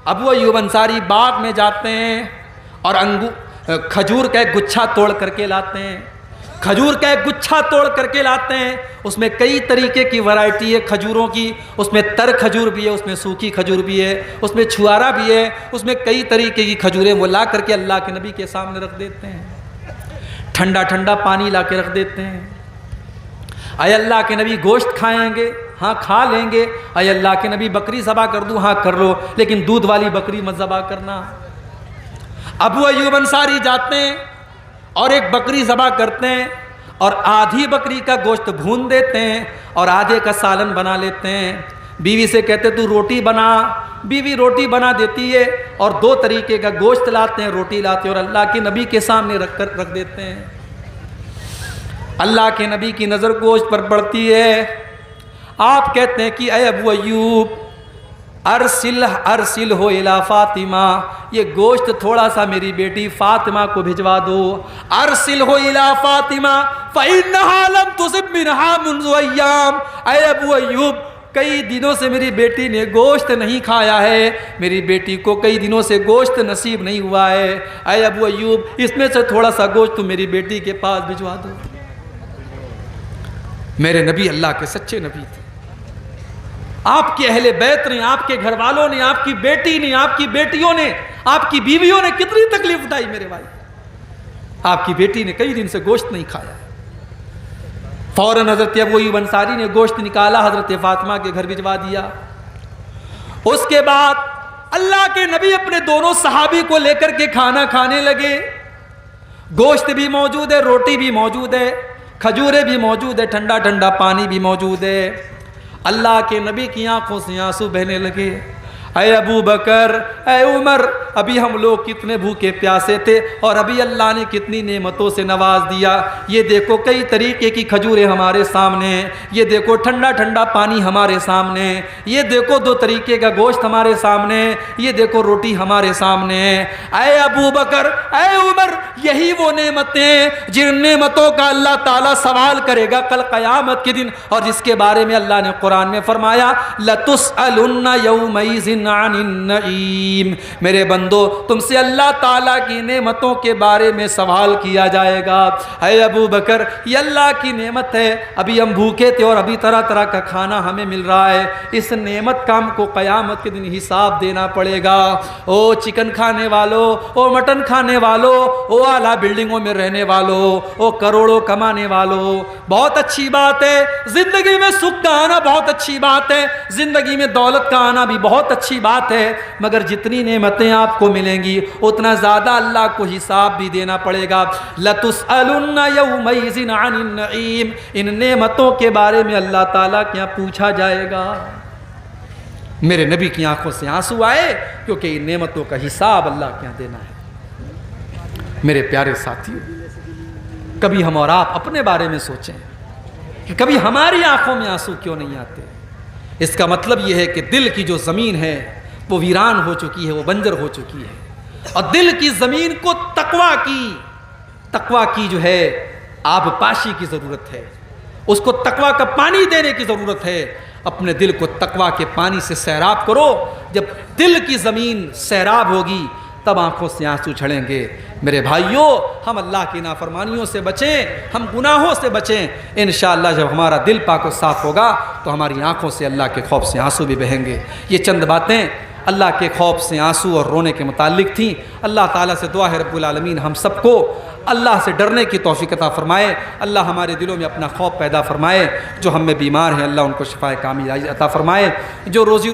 ابو ایوب انصاری باغ میں جاتے ہیں اور کھجور کا ایک گچھا توڑ کر کے لاتے ہیں، کھجور کا ایک گچھا توڑ کر کے لاتے ہیں، اس میں کئی طریقے کی ورائٹی ہے کھجوروں کی، اس میں تر کھجور بھی ہے، اس میں سوکھی کھجور بھی ہے، اس میں چھوارا بھی ہے، اس میں کئی طریقے کی کھجوریں وہ لا کر کے اللہ کے نبی کے سامنے رکھ دیتے ہیں، ٹھنڈا ٹھنڈا پانی لا کے رکھ دیتے ہیں۔ اے اللہ کے نبی گوشت کھائیں گے؟ ہاں کھا لیں گے۔ اے اللہ کے نبی بکری ذبح کر دوں؟ ہاں کر لو، لیکن دودھ والی بکری مت ذبح کرنا۔ ابو ایوب انصاری جاتے ہیں اور ایک بکری ذبح کرتے ہیں اور آدھی بکری کا گوشت بھون دیتے ہیں اور آدھے کا سالن بنا لیتے ہیں۔ بیوی سے کہتے تو روٹی بنا، بیوی روٹی بنا دیتی ہے اور دو طریقے کا گوشت لاتے ہیں، روٹی لاتے ہیں اور اللہ کے نبی کے سامنے رکھ دیتے ہیں۔ اللہ کے نبی کی نظر گوشت پر پڑتی ہے، آپ کہتے ہیں کہ اے ابو ایوب ارسل ہو الی فاطمہ، یہ گوشت تھوڑا سا میری بیٹی فاطمہ کو بھجوا دو۔ ارسل ہو الی فاطمہ فإنہا لم تصب منہا منذ ایام، اے ابو ایوب کئی دنوں سے میری بیٹی نے گوشت نہیں کھایا ہے، میری بیٹی کو کئی دنوں سے گوشت نصیب نہیں ہوا ہے، اے ابو ایوب اس میں سے تھوڑا سا گوشت تو میری بیٹی کے پاس بھجوا دو۔ میرے نبی اللہ کے سچے نبی تھے، آپ کے اہل بیت نے، آپ کے گھر والوں نے، آپ کی بیٹی نے، آپ کی بیٹیوں نے، آپ کی بیویوں نے کتنی تکلیف اٹھائی میرے بھائی۔ آپ کی بیٹی نے کئی دن سے گوشت نہیں کھایا، فوراً حضرت ابو ایوب انصاری نے گوشت نکالا، حضرت فاطمہ کے گھر بھجوا دیا۔ اس کے بعد اللہ کے نبی اپنے دونوں صحابی کو لے کر کے کھانا کھانے لگے، گوشت بھی موجود ہے، روٹی بھی موجود ہے، کھجوریں بھی موجود ہے، ٹھنڈا ٹھنڈا پانی بھی موجود ہے۔ اللہ کے نبی کی آنکھوں سے آنسو بہنے لگے، اے ابو بکر، اے عمر، ابھی ہم لوگ کتنے بھوکے پیاسے تھے اور ابھی اللہ نے کتنی نعمتوں سے نواز دیا، یہ دیکھو کئی طریقے کی کھجوریں ہمارے سامنے ہیں، یہ دیکھو ٹھنڈا ٹھنڈا پانی ہمارے سامنے ہے، یہ دیکھو دو طریقے کا گوشت ہمارے سامنے ہے، یہ دیکھو روٹی ہمارے سامنے ہے۔ اے ابو بکر، اے عمر، یہی وہ نعمتیں ہیں جن نعمتوں کا اللہ تعالیٰ سوال کرے گا کل قیامت کے دن، اور جس کے بارے میں اللہ نے قرآن میں فرمایا لَتُسْأَلُنَّ يَوْمَئِذٍ عن النعیم، میرے بندو تم سے اللہ تعالیٰ کی نعمتوں کے بارے میں سوال کیا جائے گا۔ اے ابو بکر یہ اللہ کی نعمت ہے، ابھی ہم بھوکے تھے اور ابھی طرح طرح کا کھانا ہمیں مل رہا ہے، اس نعمت کا ہم کو قیامت کے دن حساب دینا پڑے گا۔ او چکن کھانے والوں، او مٹن کھانے والوں، او اعلیٰ بلڈنگوں میں رہنے والوں، او کروڑوں کمانے والوں، بہت اچھی بات ہے زندگی میں سکھ کا آنا، بہت اچھی بات ہے زندگی میں دولت کا آنا بھی بہت اچھی بات ہے، مگر جتنی نعمتیں آپ کو ملیں گی اتنا زیادہ اللہ کو حساب بھی دینا پڑے گا۔ لَتُسْأَلُنَّ يَوْمَئِذٍ عَنِ النَّعِيمِ، ان نعمتوں کے بارے میں اللہ تعالیٰ کے یہاں پوچھا جائے گا۔ میرے نبی کی آنکھوں سے آنسو آئے کیونکہ ان نعمتوں کا حساب اللہ کے یہاں دینا ہے۔ میرے پیارے ساتھیوں، کبھی ہم اور آپ اپنے بارے میں سوچیں کہ کبھی ہماری آنکھوں میں آنسو کیوں نہیں آتے؟ اس کا مطلب یہ ہے کہ دل کی جو زمین ہے وہ ویران ہو چکی ہے، وہ بنجر ہو چکی ہے، اور دل کی زمین کو تقویٰ کی جو ہے آب پاشی کی ضرورت ہے، اس کو تقویٰ کا پانی دینے کی ضرورت ہے۔ اپنے دل کو تقویٰ کے پانی سے سیراب کرو، جب دل کی زمین سیراب ہوگی تب آنکھوں سے آنسو جھڑیں گے۔ میرے بھائیوں، ہم اللہ کی نافرمانیوں سے بچیں، ہم گناہوں سے بچیں، انشاءاللہ جب ہمارا دل پاک و صاف ہوگا تو ہماری آنکھوں سے اللہ کے خوف سے آنسو بھی بہیں گے۔ یہ چند باتیں اللہ کے خوف سے آنسو اور رونے کے متعلق تھیں۔ اللہ تعالیٰ سے دعا ہے رب العالمین ہم سب کو اللہ سے ڈرنے کی توفیق عطا فرمائے، اللہ ہمارے دلوں میں اپنا خوف پیدا فرمائے، جو ہم میں بیمار ہیں اللہ ان کو شفائے کامل عطا فرمائے، جو روزی